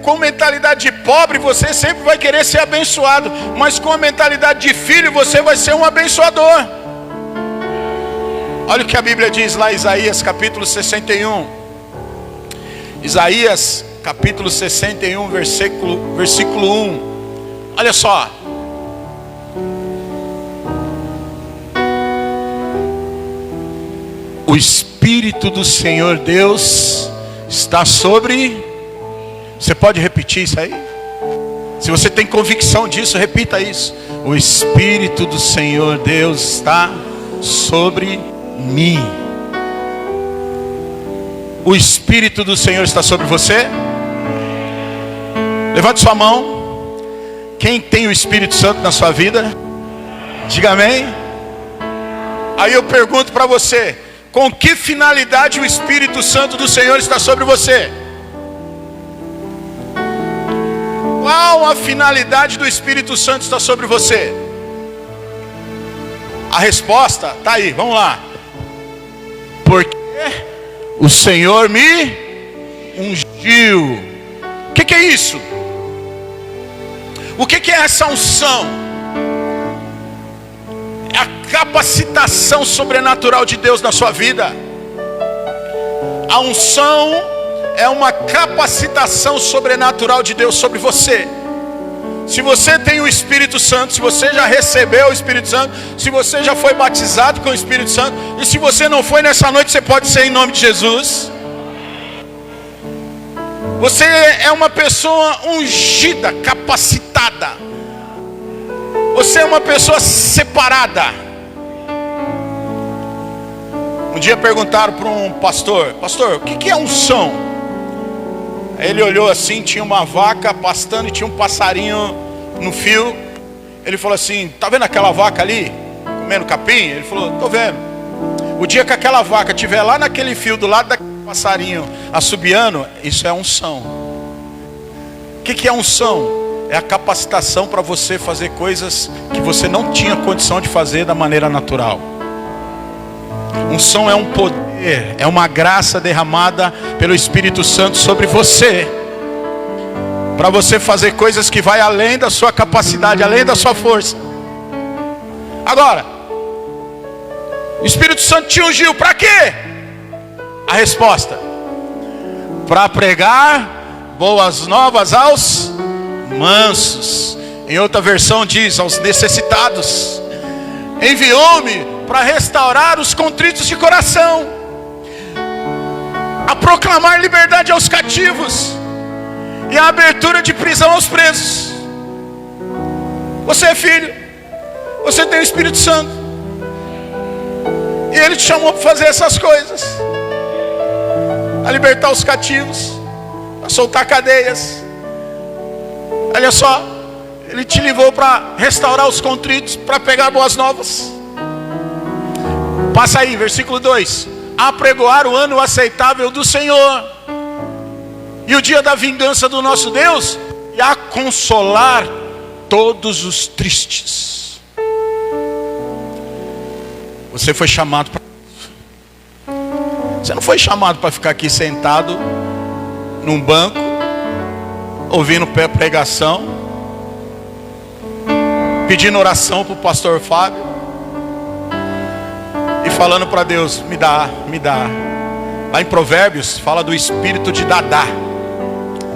com mentalidade de pobre você sempre vai querer ser abençoado, mas com a mentalidade de filho você vai ser um abençoador. Olha o que a Bíblia diz lá em Isaías capítulo 61. Isaías capítulo 61, versículo 1. Olha só. O Espírito do Senhor Deus está sobre... Você pode repetir isso aí? Se você tem convicção disso, repita isso. O Espírito do Senhor Deus está sobre mim. O Espírito do Senhor está sobre você? Levante sua mão. Quem tem o Espírito Santo na sua vida? Diga amém. Aí eu pergunto para você: com que finalidade o Espírito Santo do Senhor está sobre você? Qual a finalidade do Espírito Santo estar sobre você? A resposta está aí, vamos lá. Porque o Senhor me ungiu. O que é isso? O que é essa unção? É a capacitação sobrenatural de Deus na sua vida. A unção é uma capacitação sobrenatural de Deus sobre você. Se você tem o Espírito Santo, se você já recebeu o Espírito Santo, se você já foi batizado com o Espírito Santo, e se você não foi nessa noite, você pode ser em nome de Jesus. Você é uma pessoa ungida, capacitada. Você é uma pessoa separada. Um dia perguntaram para um pastor: pastor, o que é unção? Aí ele olhou assim, tinha uma vaca pastando e tinha um passarinho no fio. Ele falou assim: tá vendo aquela vaca ali, comendo capim? Ele falou: tô vendo. O dia que aquela vaca estiver lá naquele fio, do lado daquele passarinho assobiando, isso é unção. O que é unção? É a capacitação para você fazer coisas que você não tinha condição de fazer da maneira natural. Unção é um poder, é uma graça derramada pelo Espírito Santo sobre você, para você fazer coisas que vai além da sua capacidade, além da sua força. Agora, o Espírito Santo te ungiu para quê? A resposta: para pregar boas novas aos mansos. Em outra versão diz: aos necessitados. Enviou-me para restaurar os contritos de coração, a proclamar liberdade aos cativos e a abertura de prisão aos presos. Você é filho, você tem o Espírito Santo, e Ele te chamou para fazer essas coisas, a libertar os cativos, a soltar cadeias. Olha só, Ele te levou para restaurar os contritos, para pegar boas novas. Passa aí, versículo 2. Apregoar o ano aceitável do Senhor e o dia da vingança do nosso Deus, e a consolar todos os tristes. Você foi chamado para isso. Você não foi chamado para ficar aqui sentado num banco, ouvindo pregação, pedindo oração para o pastor Fábio e falando para Deus: me dá, me dá. Lá em Provérbios fala do espírito de Dadá.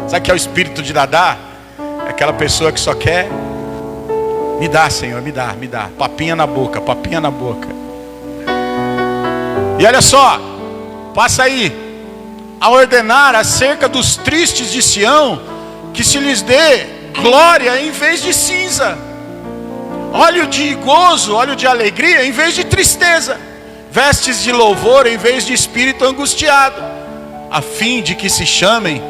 Sabe o que é o espírito de Dadá? É aquela pessoa que só quer: me dá, Senhor, me dá, me dá. Papinha na boca, papinha na boca. E olha só, passa aí: a ordenar acerca dos tristes de Sião, que se lhes dê glória em vez de cinza, óleo de gozo, óleo de alegria em vez de tristeza, vestes de louvor em vez de espírito angustiado, a fim de que se chamem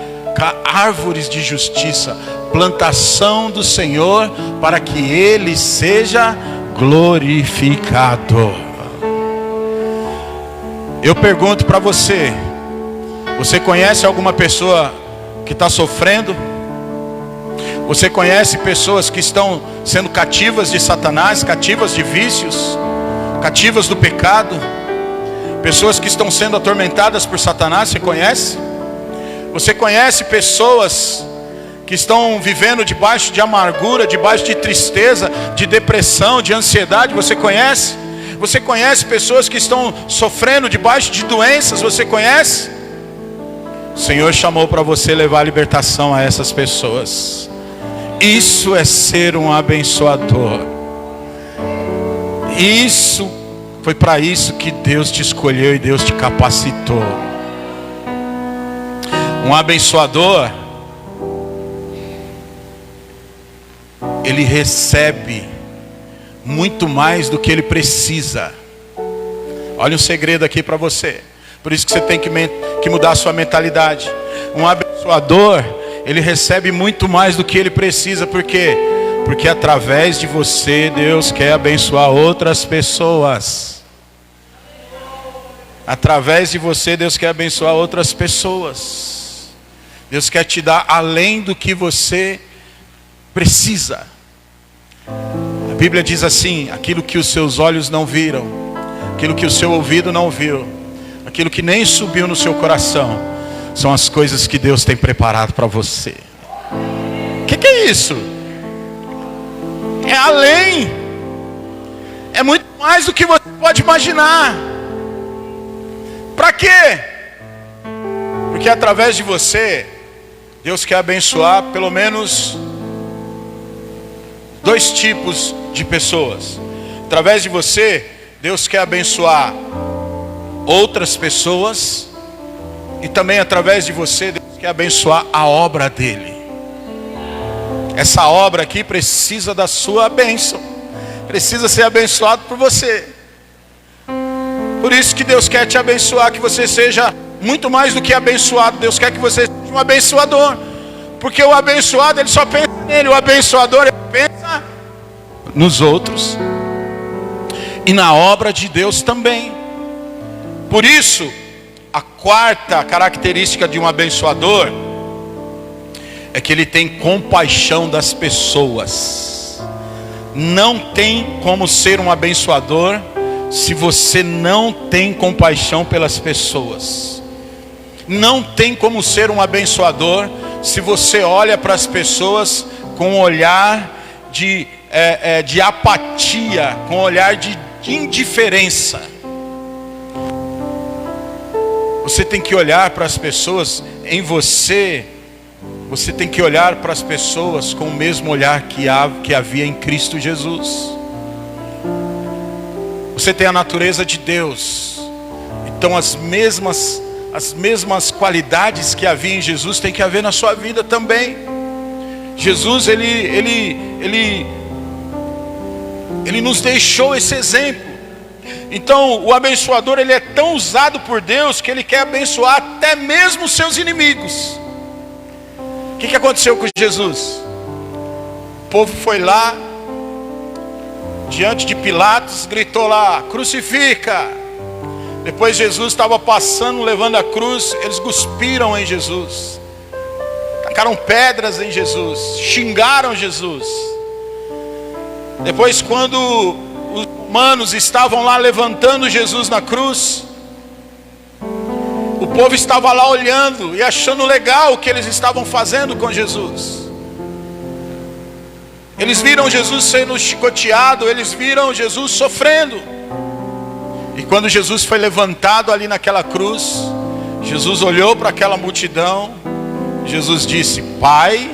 árvores de justiça, plantação do Senhor, para que Ele seja glorificado. Eu pergunto para você: você conhece alguma pessoa que está sofrendo? Você conhece pessoas que estão sendo cativas de Satanás, cativas de vícios, cativas do pecado? Pessoas que estão sendo atormentadas por Satanás, você conhece? Você conhece pessoas que estão vivendo debaixo de amargura, debaixo de tristeza, de depressão, de ansiedade? Você conhece? Você conhece pessoas que estão sofrendo debaixo de doenças? Você conhece? O Senhor chamou para você levar libertação a essas pessoas. Isso é ser um abençoador. Isso foi para isso que Deus te escolheu e Deus te capacitou. Um abençoador, ele recebe muito mais do que ele precisa. Olha um segredo aqui para você. Por isso que você tem que mudar a sua mentalidade. Um abençoador, ele recebe muito mais do que ele precisa. Por quê? Porque através de você, Deus quer abençoar outras pessoas. Através de você, Deus quer abençoar outras pessoas. Deus quer te dar além do que você precisa. A Bíblia diz assim: aquilo que os seus olhos não viram, aquilo que o seu ouvido não viu, aquilo que nem subiu no seu coração, são as coisas que Deus tem preparado para você. O que é isso? É além. É muito mais do que você pode imaginar. Para quê? Porque através de você, Deus quer abençoar pelo menos 2 tipos de pessoas. Através de você, Deus quer abençoar outras pessoas. E também através de você, Deus quer abençoar a obra dele. Essa obra aqui precisa da sua bênção. Precisa ser abençoado por você. Por isso que Deus quer te abençoar, que você seja muito mais do que abençoado. Deus quer que você seja um abençoador. Porque o abençoado, ele só pensa nele. O abençoador, ele pensa nos outros. E na obra de Deus também. Por isso, a 4ª característica de um abençoador é que ele tem compaixão das pessoas. Não tem como ser um abençoador se você não tem compaixão pelas pessoas. Não tem como ser um abençoador se você olha para as pessoas com um olhar de apatia, com um olhar de indiferença. Você tem que olhar para as pessoas em você. Você tem que olhar para as pessoas com o mesmo olhar que havia em Cristo Jesus. Você tem a natureza de Deus. Então as mesmas qualidades que havia em Jesus tem que haver na sua vida também. Jesus, ele nos deixou esse exemplo. Então o abençoador, ele é tão usado por Deus que ele quer abençoar até mesmo os seus inimigos. O que aconteceu com Jesus? O povo foi lá diante de Pilatos, gritou lá: crucifica. Depois Jesus estava passando, levando a cruz. Eles cuspiram em Jesus, tacaram pedras em Jesus, xingaram Jesus. Depois, quando os romanos estavam lá levantando Jesus na cruz, o povo estava lá olhando e achando legal o que eles estavam fazendo com Jesus. Eles viram Jesus sendo chicoteado, eles viram Jesus sofrendo. E quando Jesus foi levantado ali naquela cruz, Jesus olhou para aquela multidão. Jesus disse: Pai,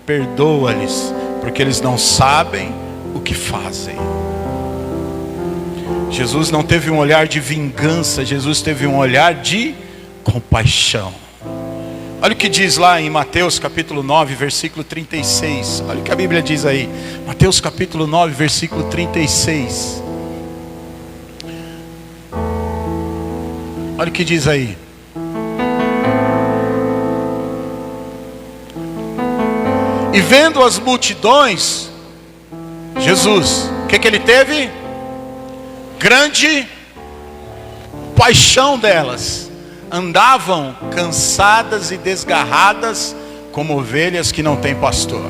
perdoa-lhes, porque eles não sabem o que fazem. Jesus não teve um olhar de vingança, Jesus teve um olhar de compaixão. Olha o que diz lá em Mateus capítulo 9, versículo 36. Olha o que a Bíblia diz aí. Mateus capítulo 9, versículo 36. Olha o que diz aí. E vendo as multidões, Jesus, o que ele teve? Grande paixão delas. Andavam cansadas e desgarradas, como ovelhas que não têm pastor.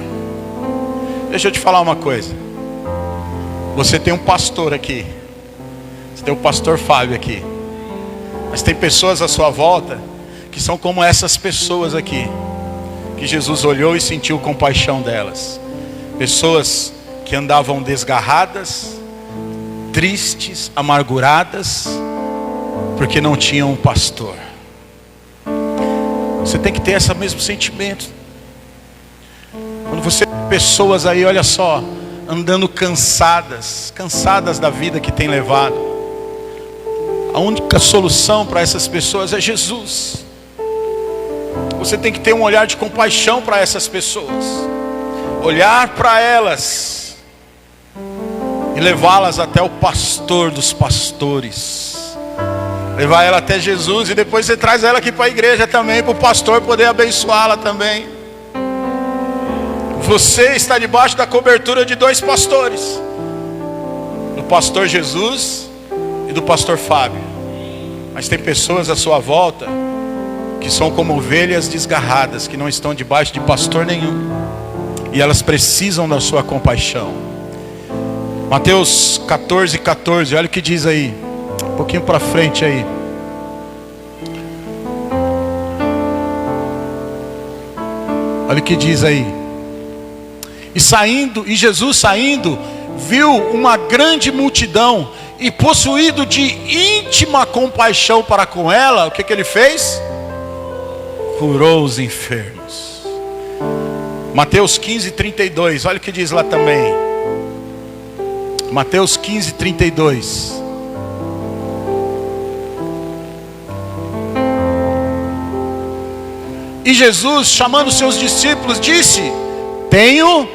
Deixa eu te falar uma coisa. Você tem um pastor aqui. Você tem o pastor Fábio aqui. Mas tem pessoas à sua volta que são como essas pessoas aqui, que Jesus olhou e sentiu compaixão delas. Pessoas que andavam desgarradas, tristes, amarguradas, porque não tinham um pastor. Você tem que ter esse mesmo sentimento. Quando você vê pessoas aí, olha só, andando cansadas da vida que tem levado, a única solução para essas pessoas é Jesus. você tem que ter um olhar de compaixão para essas pessoas. Olhar para elas e levá-las até o pastor dos pastores. Levar ela até Jesus e depois você traz ela aqui para a igreja também, para o pastor poder abençoá-la também. Você está debaixo da cobertura de 2 pastores, do pastor Jesus e do pastor Fábio. Mas tem pessoas à sua volta que são como ovelhas desgarradas, que não estão debaixo de pastor nenhum, e elas precisam da sua compaixão. Mateus 14:14, olha o que diz aí, um pouquinho para frente aí. Olha o que diz aí. E Jesus saindo, viu uma grande multidão, e possuído de íntima compaixão para com ela, o que ele fez? Curou os enfermos. Mateus 15:32, olha o que diz lá também. Mateus 15:32. E Jesus, chamando seus discípulos, disse: tenho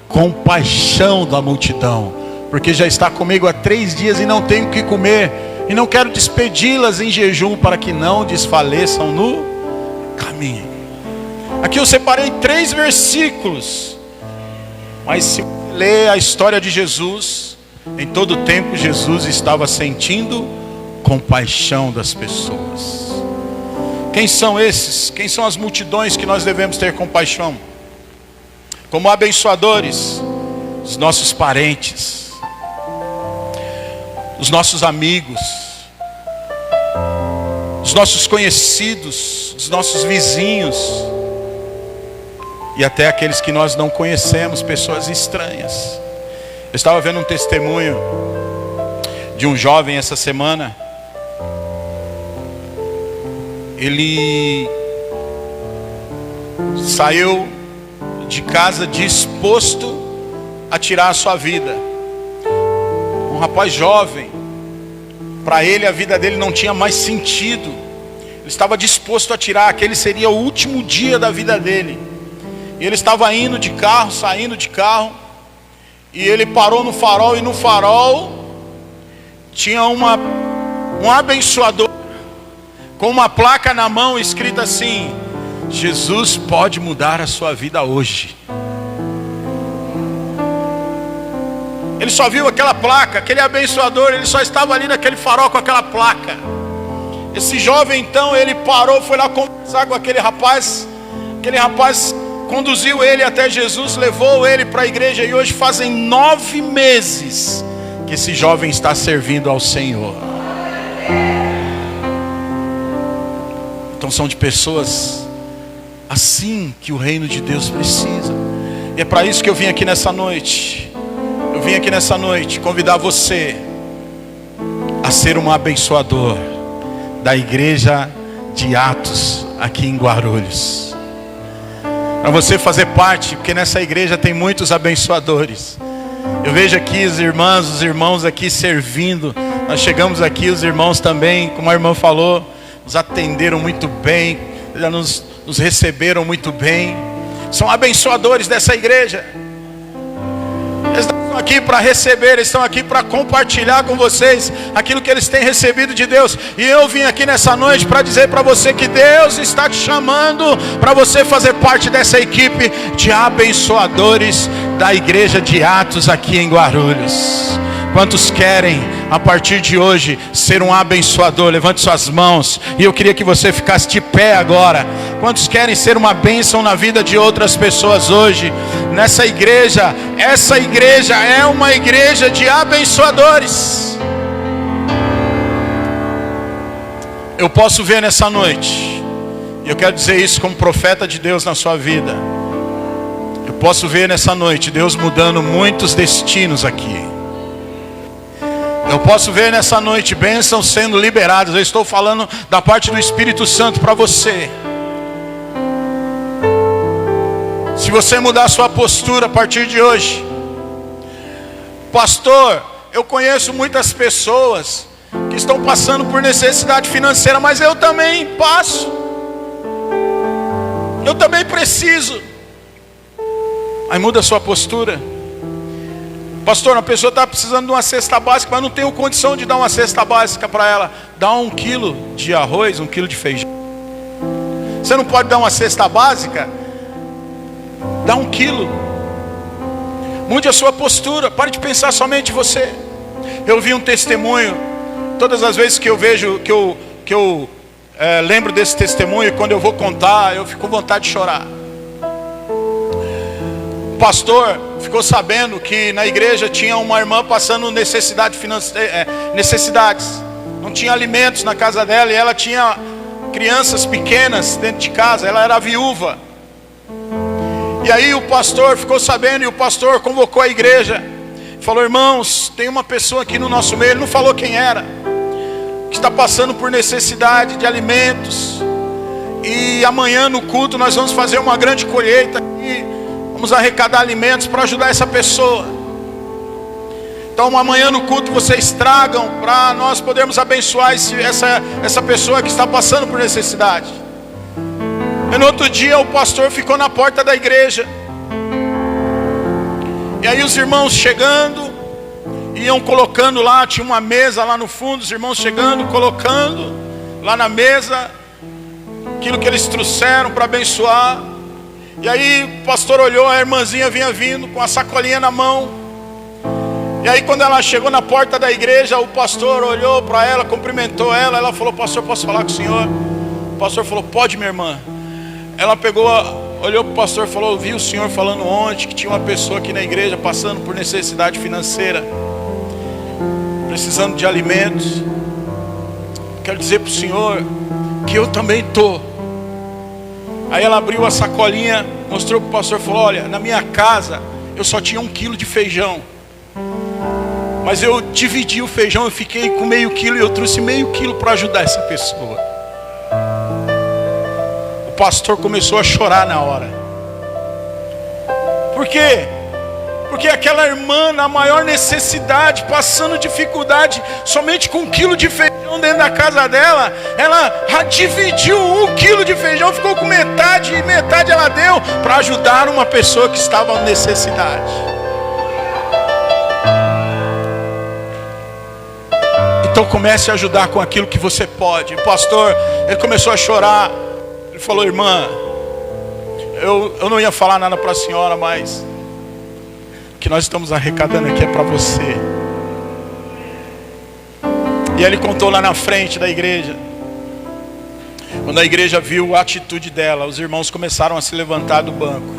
compaixão da multidão, porque já está comigo há 3 dias e não tenho o que comer, e não quero despedi-las em jejum, para que não desfaleçam no caminho. Aqui eu separei 3 versículos, mas se você ler a história de Jesus, em todo tempo Jesus estava sentindo compaixão das pessoas. Quem são esses? Quem são as multidões que nós devemos ter compaixão? Como abençoadores, os nossos parentes, os nossos amigos, os nossos conhecidos, os nossos vizinhos, e até aqueles que nós não conhecemos, pessoas estranhas. Eu estava vendo um testemunho de um jovem essa semana. Ele saiu de casa disposto a tirar a sua vida. Um rapaz jovem, para ele a vida dele não tinha mais sentido. Ele estava disposto a tirar, aquele seria o último dia da vida dele. E ele estava indo de carro, saindo de carro, e ele parou no farol, e no farol tinha um abençoador com uma placa na mão escrita assim: Jesus pode mudar a sua vida hoje. Ele só viu aquela placa, aquele abençoador, ele só estava ali naquele farol com aquela placa. Esse jovem então, ele parou, foi lá conversar com aquele rapaz conduziu ele até Jesus, levou ele para a igreja, e hoje fazem 9 meses que esse jovem está servindo ao Senhor. Então são de pessoas assim que o reino de Deus precisa. E é para isso que eu vim aqui nessa noite. Eu vim aqui nessa noite convidar você a ser um abençoador da igreja de Atos aqui em Guarulhos. Para você fazer parte, porque nessa igreja tem muitos abençoadores. Eu vejo aqui os irmãos aqui servindo. Nós chegamos aqui, os irmãos também, como a irmã falou, nos atenderam muito bem, nos receberam muito bem. São abençoadores dessa igreja. Eles estão aqui para receber, eles estão aqui para compartilhar com vocês aquilo que eles têm recebido de Deus. E eu vim aqui nessa noite para dizer para você que Deus está te chamando para você fazer parte dessa equipe de abençoadores da igreja de Atos aqui em Guarulhos. Quantos querem a partir de hoje ser um abençoador? Levante suas mãos. E eu queria que você ficasse de pé agora. Quantos querem ser uma bênção na vida de outras pessoas hoje? Nessa igreja, essa igreja é uma igreja de abençoadores. Eu posso ver nessa noite, e eu quero dizer isso como profeta de Deus na sua vida. Eu posso ver nessa noite Deus mudando muitos destinos aqui. Eu posso ver nessa noite bênçãos sendo liberadas. Eu estou falando da parte do Espírito Santo para você. Se você mudar a sua postura a partir de hoje. Pastor, eu conheço muitas pessoas que estão passando por necessidade financeira, mas eu também passo. Eu também preciso. Aí muda a sua postura. Pastor, a pessoa está precisando de uma cesta básica, mas não tenho condição de dar uma cesta básica para ela. Dá 1 quilo de arroz, 1 quilo de feijão. Você não pode dar uma cesta básica? Dá 1 quilo. Mude a sua postura. Pare de pensar somente em você. Eu vi um testemunho. Todas as vezes que eu vejo, que eu lembro desse testemunho, quando eu vou contar, eu fico com vontade de chorar. O pastor ficou sabendo que na igreja tinha uma irmã passando necessidades. Não tinha alimentos na casa dela e ela tinha crianças pequenas dentro de casa. Ela era viúva. E aí o pastor ficou sabendo e o pastor convocou a igreja. Falou: irmãos, tem uma pessoa aqui no nosso meio. Ele não falou quem era, que está passando por necessidade de alimentos. E amanhã no culto nós vamos fazer uma grande colheita aqui. Vamos arrecadar alimentos para ajudar essa pessoa. Então amanhã no culto vocês tragam para nós podermos abençoar essa pessoa que está passando por necessidade. E no outro dia o pastor ficou na porta da igreja. E aí os irmãos chegando, iam colocando lá, tinha uma mesa lá no fundo, os irmãos chegando, colocando lá na mesa aquilo que eles trouxeram para abençoar. E aí o pastor olhou, a irmãzinha vinha vindo com a sacolinha na mão. E aí quando ela chegou na porta da igreja, o pastor olhou para ela, cumprimentou ela. Ela falou: pastor, posso falar com o senhor? O pastor falou: pode, minha irmã. Ela pegou, olhou para o pastor e falou: eu vi o senhor falando ontem que tinha uma pessoa aqui na igreja passando por necessidade financeira, precisando de alimentos. Quero dizer para o senhor que eu também estou. Aí ela abriu a sacolinha, mostrou para o pastor e falou: olha, na minha casa eu só tinha 1 quilo de feijão, mas eu dividi o feijão, eu fiquei com meio quilo e eu trouxe meio quilo para ajudar essa pessoa. O pastor começou a chorar na hora. Por quê? Porque aquela irmã, na maior necessidade, passando dificuldade, somente com 1 quilo de feijão dentro da casa dela, ela dividiu 1 quilo de feijão, ficou com metade, e metade ela deu para ajudar uma pessoa que estava em necessidade. Então comece a ajudar com aquilo que você pode. O pastor, ele começou a chorar. Ele falou: irmã, eu não ia falar nada para a senhora, mas o que nós estamos arrecadando aqui é para você. E ele contou lá na frente da igreja. Quando a igreja viu a atitude dela, os irmãos começaram a se levantar do banco,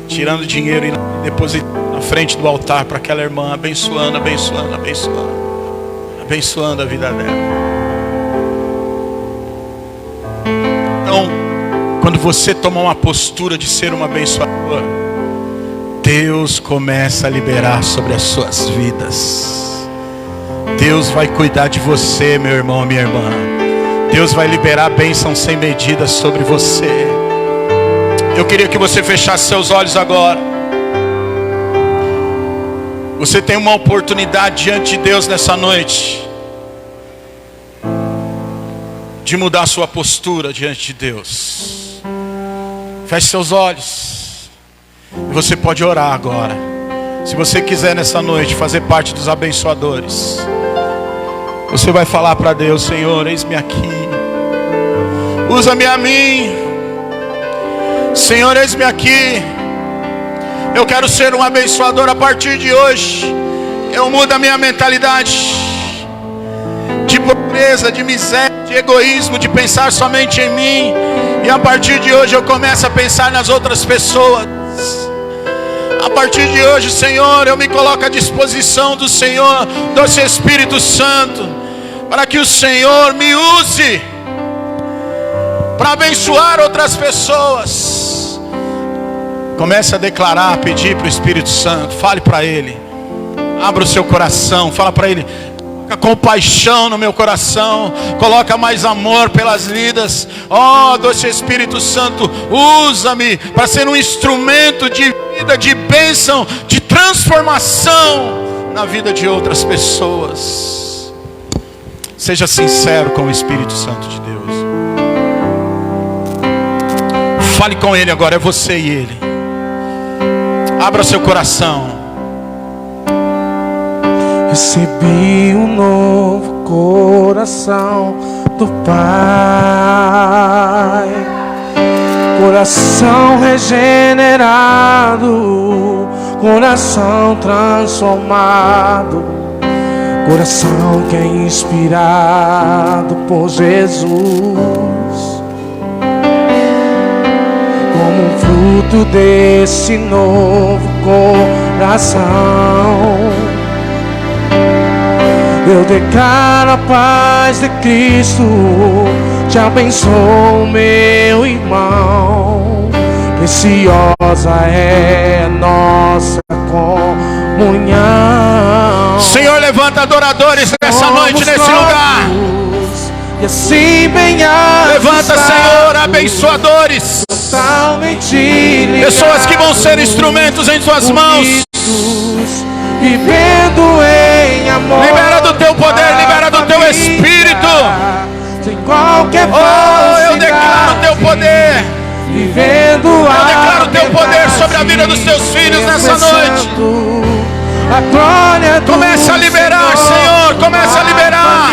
tirando dinheiro e depositando na frente do altar para aquela irmã, abençoando, abençoando, abençoando, abençoando a vida dela. Então, quando você tomar uma postura de ser um abençoador, Deus começa a liberar sobre as suas vidas. Deus vai cuidar de você, meu irmão, minha irmã. Deus vai liberar bênção sem medida sobre você. Eu queria que você fechasse seus olhos agora. Você tem uma oportunidade diante de Deus nessa noite de mudar a sua postura diante de Deus. Feche seus olhos. Você pode orar agora. Se você quiser nessa noite fazer parte dos abençoadores, você vai falar para Deus: Senhor, eis-me aqui, usa-me a mim. Senhor, eis-me aqui. Eu quero ser um abençoador a partir de hoje. Eu mudo a minha mentalidade de pobreza, de miséria, de egoísmo, de pensar somente em mim. E a partir de hoje eu começo a pensar nas outras pessoas. A partir de hoje, Senhor, eu me coloco à disposição do Senhor, do seu Espírito Santo, para que o Senhor me use para abençoar outras pessoas. Comece a declarar, a pedir para o Espírito Santo. Fale para Ele. Abra o seu coração. Fala para Ele: coloca compaixão no meu coração. Coloca mais amor pelas vidas. Oh, doce Espírito Santo, usa-me para ser um instrumento de vida, de bênção, de transformação na vida de outras pessoas. Seja sincero com o Espírito Santo de Deus. Fale com Ele agora, é você e Ele. Abra seu coração. Recebi um novo coração do Pai, coração regenerado, coração transformado, coração que é inspirado por Jesus. Como um fruto desse novo coração, eu declaro a paz de Cristo, te abençoo, meu irmão. Preciosa é a nossa comunhão. Senhor, levanta adoradores nessa noite, nesse lugar. E assim levanta, Senhor, abençoadores, pessoas que vão ser instrumentos em tuas mãos. Vivendo em amor, libera do teu poder, libera do teu espírito. Sem qualquer eu declaro o teu poder. Vivendo eu declaro o teu poder sobre a vida dos teus filhos nessa noite. Começa a liberar, Senhor. Começa a liberar.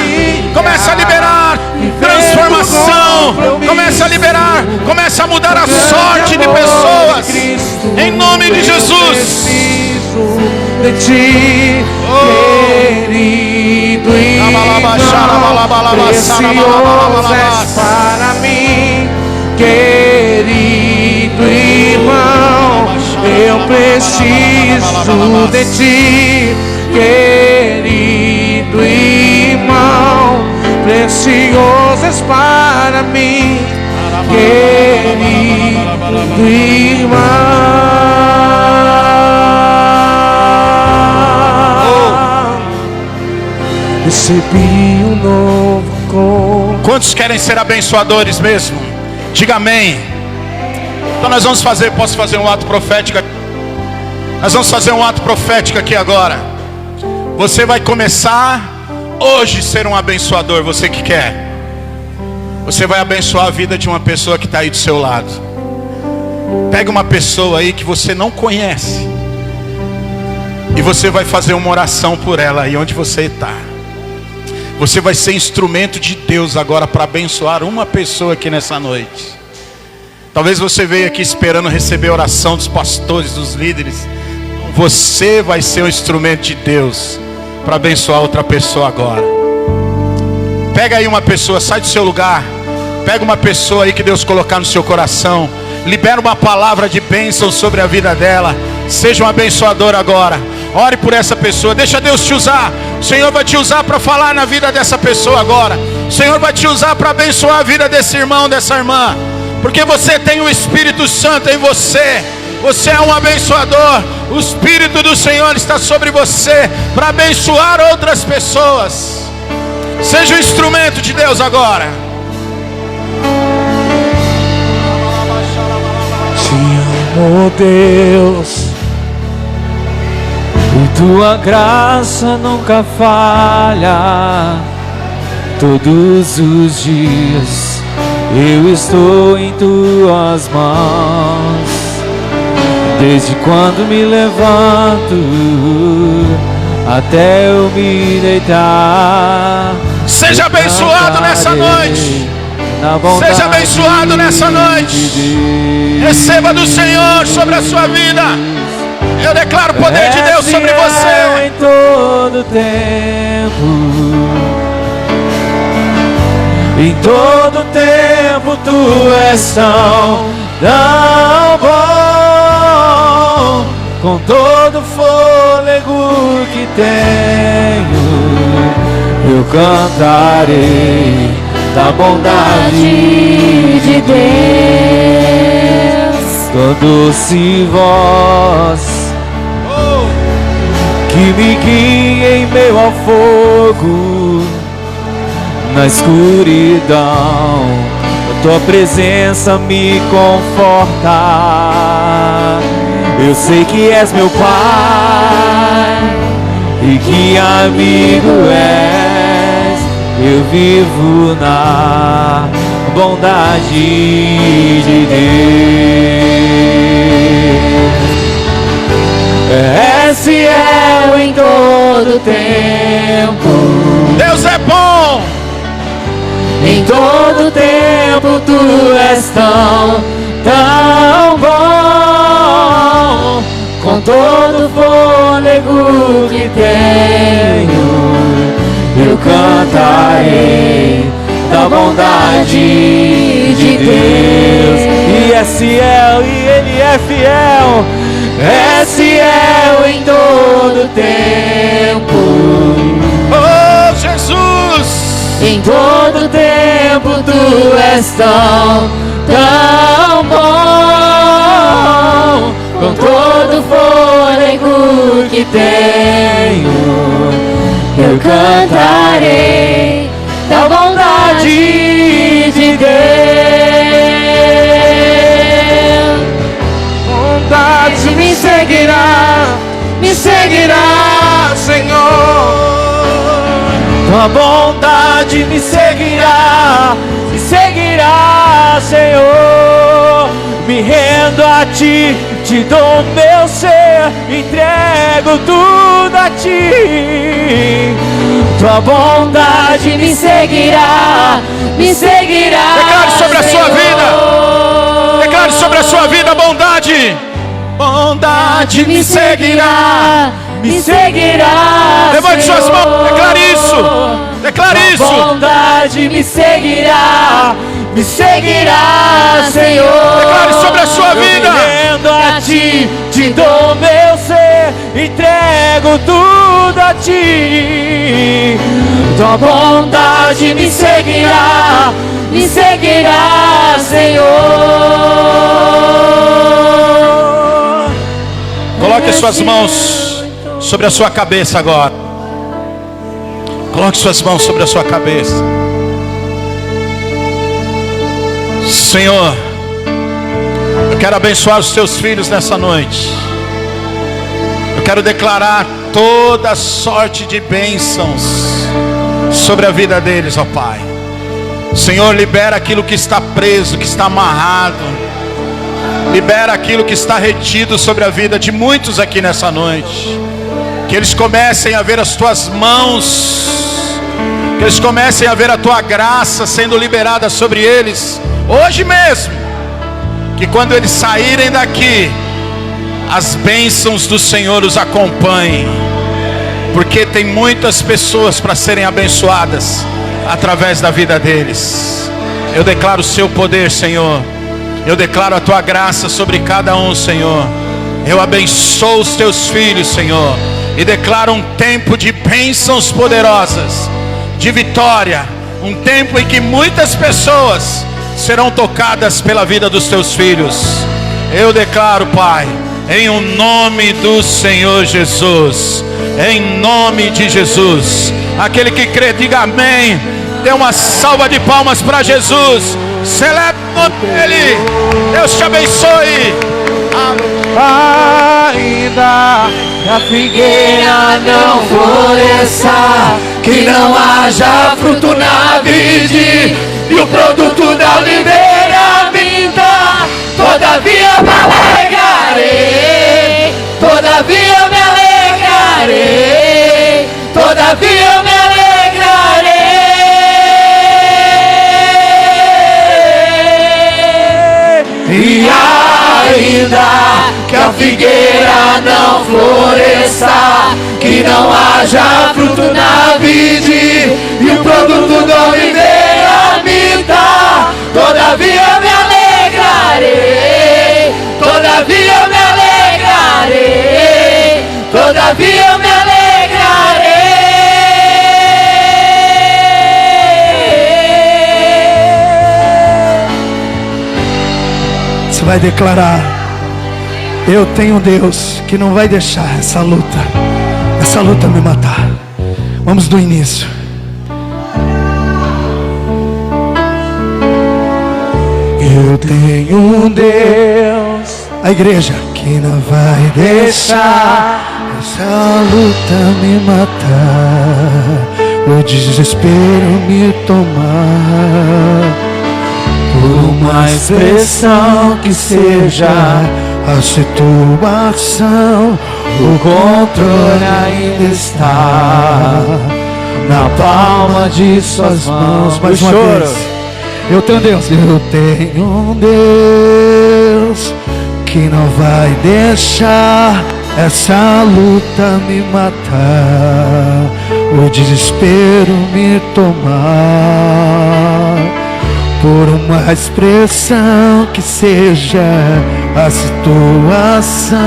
Começa a liberar transformação. Começa a liberar. Começa a mudar a sorte de pessoas. Em nome de Jesus. De ti, querido irmão, precioso és para mim, querido irmão, eu preciso de ti, querido irmão, precioso és para mim, querido irmão. Recebi um novo corpo. Quantos querem ser abençoadores mesmo? Diga amém. Então nós vamos fazer, posso fazer um ato profético? Nós vamos fazer um ato profético aqui agora. Você vai começar hoje a ser um abençoador, você que quer. Você vai abençoar a vida de uma pessoa que está aí do seu lado. Pega uma pessoa aí que você não conhece e você vai fazer uma oração por ela aí onde você está. Você vai ser instrumento de Deus agora para abençoar uma pessoa aqui nessa noite. Talvez você veio aqui esperando receber a oração dos pastores, dos líderes. Você vai ser um instrumento de Deus para abençoar outra pessoa agora. Pega aí uma pessoa, sai do seu lugar. Pega uma pessoa aí que Deus colocar no seu coração. Libera uma palavra de bênção sobre a vida dela. Seja um abençoador agora. Ore por essa pessoa, deixa Deus te usar. O Senhor vai te usar para falar na vida dessa pessoa agora. O Senhor vai te usar para abençoar a vida desse irmão, dessa irmã. Porque você tem o Espírito Santo em você. Você é um abençoador. O Espírito do Senhor está sobre você para abençoar outras pessoas. Seja um instrumento de Deus agora. Te amo, Deus, e tua graça nunca falha. Todos os dias eu estou em tuas mãos. Desde quando me levanto até eu me deitar. Seja abençoado nessa noite. Seja abençoado nessa noite. Receba do Senhor sobre a sua vida. Eu declaro o poder de Deus sobre você. Em todo tempo, em todo tempo tu és tão bom. Com todo fôlego que tenho, eu cantarei da bondade de Deus. Tua doce voz que me guia em meio ao fogo, na escuridão, a tua presença me conforta. Eu sei que és meu Pai e que amigo és. Eu vivo na bondade de Deus. És fiel em todo tempo. Deus é bom. Em todo tempo tu és tão bom. Com todo fôlego que tenho, eu cantarei da bondade de Deus. E é fiel, e Ele é fiel. É fiel em todo tempo. Oh, Jesus! Em todo tempo tu és tão bom. Com todo fôlego que tenho, eu cantarei da bondade de Deus. Bondade me seguirá, Senhor. Tua bondade me seguirá, Senhor. Me rendo a Ti, te dou meu ser, entrego tudo a Ti. Tua bondade me seguirá, Declare sobre a sua vida. Declare sobre a sua vida a bondade. Bondade me seguirá. Levante suas mãos, declare isso. Declare isso. Bondade me seguirá, Senhor. Declare sobre a sua vida. Eu me rendo a Ti, te dou meu ser, entrego tudo a Ti. Tua bondade me seguirá, Senhor. Coloque suas mãos sobre a sua cabeça agora. Coloque suas mãos sobre a sua cabeça. Senhor, eu quero abençoar os teus filhos nessa noite. Eu quero declarar toda sorte de bênçãos sobre a vida deles, ó Pai. Senhor, libera aquilo que está preso, que está amarrado. Libera aquilo que está retido sobre a vida de muitos aqui nessa noite. Que eles comecem a ver as tuas mãos, que eles comecem a ver a tua graça sendo liberada sobre eles, hoje mesmo. Que quando eles saírem daqui, as bênçãos do Senhor os acompanhem, porque tem muitas pessoas para serem abençoadas através da vida deles. Eu declaro o seu poder, Senhor. Eu declaro a tua graça sobre cada um, Senhor. Eu abençoo os teus filhos, Senhor, e declaro um tempo de bênçãos poderosas, de vitória, um tempo em que muitas pessoas serão tocadas pela vida dos teus filhos. Eu declaro, Pai, em o nome do Senhor Jesus, em nome de Jesus. Aquele que crê, diga amém. Dê uma salva de palmas para Jesus. Celebre o nome dele. Deus te abençoe. Ainda que a figueira não floresça, que não haja fruto na vide, e o produto da oliveira minta, todavia me alegrarei, todavia me alegrarei, todavia me alegrarei. E ainda que a figueira não floresça, que não haja fruto na vide, e o produto da oliveira minta, todavia me alegrarei, todavia me alegrarei, todavia me alegrarei. Você vai declarar: eu tenho um Deus que não vai deixar essa luta me matar. Vamos do início. Eu tenho um Deus, a igreja, que não vai deixar essa luta me matar, o desespero me tomar. uma expressão que seja a situação, o controle ainda está na palma de suas mãos. Mais uma vez. Eu tenho Deus. Eu tenho um Deus que não vai deixar essa luta me matar, o desespero me tomar. Por uma expressão que seja a situação,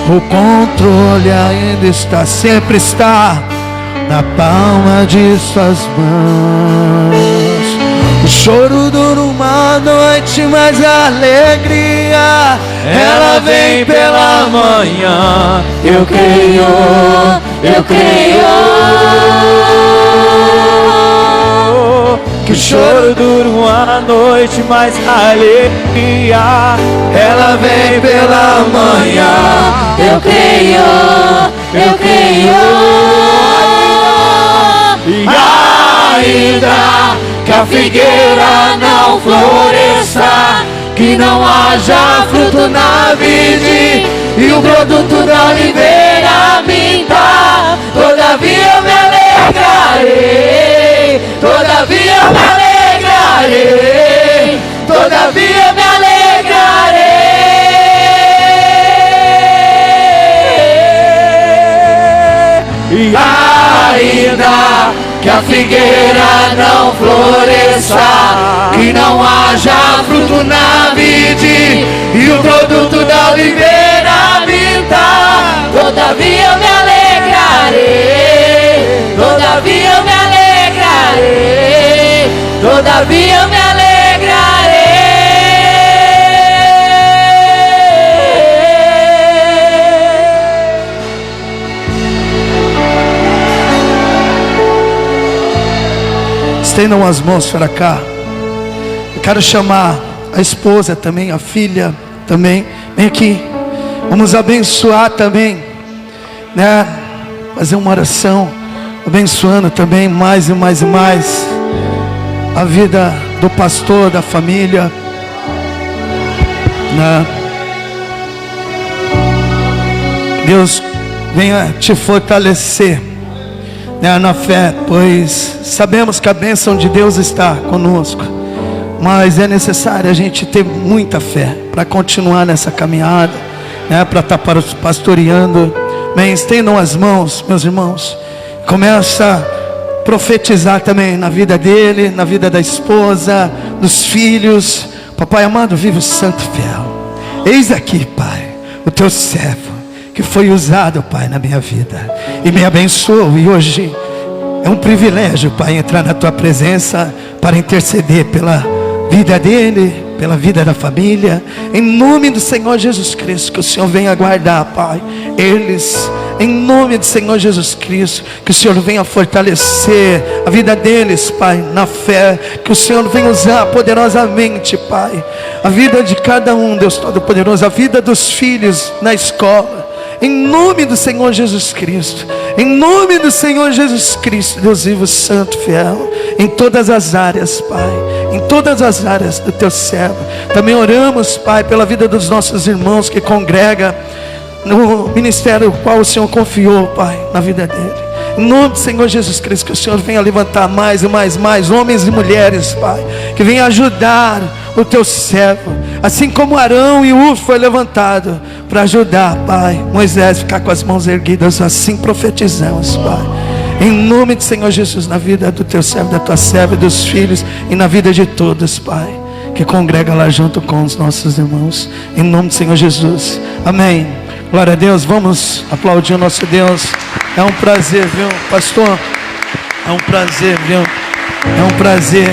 o controle ainda está, sempre está na palma de suas mãos. O choro dura uma noite, mas a alegria ela vem pela manhã. Eu creio, eu creio que o choro dura uma noite, mas a alegria ela vem pela manhã. Eu creio, eu creio. E ainda que a figueira não floresça, que não haja fruto na vide e o produto da oliveira minta, todavia eu me alegrarei, todavia eu me alegrarei, todavia eu me alegrarei. E ainda que a figueira não floresça, que não haja fruto na vide e o produto da oliveira minta, todavia eu me alegrarei, todavia eu me alegrarei, todavia eu me alegrarei. Estendam as mãos para cá. Eu quero chamar a esposa também, a filha também. Vem aqui. Vamos abençoar também, né? Fazer uma oração, abençoando também mais e mais e mais a vida do pastor, da família, né? Deus venha te fortalecer, né, na fé, pois sabemos que a bênção de Deus está conosco, mas é necessário a gente ter muita fé para continuar nessa caminhada, né, para estar pastoreando. Bem, estendam as mãos, meus irmãos. Começa a profetizar também na vida dele, na vida da esposa, dos filhos. Papai amado, vivo santo fiel, eis aqui, Pai, o teu servo que foi usado, Pai, na minha vida e me abençoou, e hoje é um privilégio, Pai, entrar na tua presença para interceder pela vida dele, pela vida da família, em nome do Senhor Jesus Cristo. Que o Senhor venha guardar, Pai, eles, em nome do Senhor Jesus Cristo. Que o Senhor venha fortalecer a vida deles, Pai, na fé. Que o Senhor venha usar poderosamente, Pai, a vida de cada um, Deus Todo-Poderoso, a vida dos filhos na escola, em nome do Senhor Jesus Cristo, em nome do Senhor Jesus Cristo. Deus vivo, santo, fiel, em todas as áreas, Pai, em todas as áreas do teu servo. Também oramos, Pai, pela vida dos nossos irmãos que congrega no ministério qual o Senhor confiou, Pai, na vida dele. Em nome do Senhor Jesus Cristo, que o Senhor venha levantar mais e mais homens e mulheres, Pai, que venha ajudar o teu servo, assim como Arão e Ur foi levantado para ajudar, Pai, Moisés ficar com as mãos erguidas. Assim profetizamos, Pai, em nome do Senhor Jesus, na vida do teu servo, da tua serva e dos filhos, e na vida de todos, Pai, que congrega lá junto com os nossos irmãos, em nome do Senhor Jesus, amém. Glória a Deus. Vamos aplaudir o nosso Deus. É um prazer, viu, pastor? É um prazer, viu? É um prazer.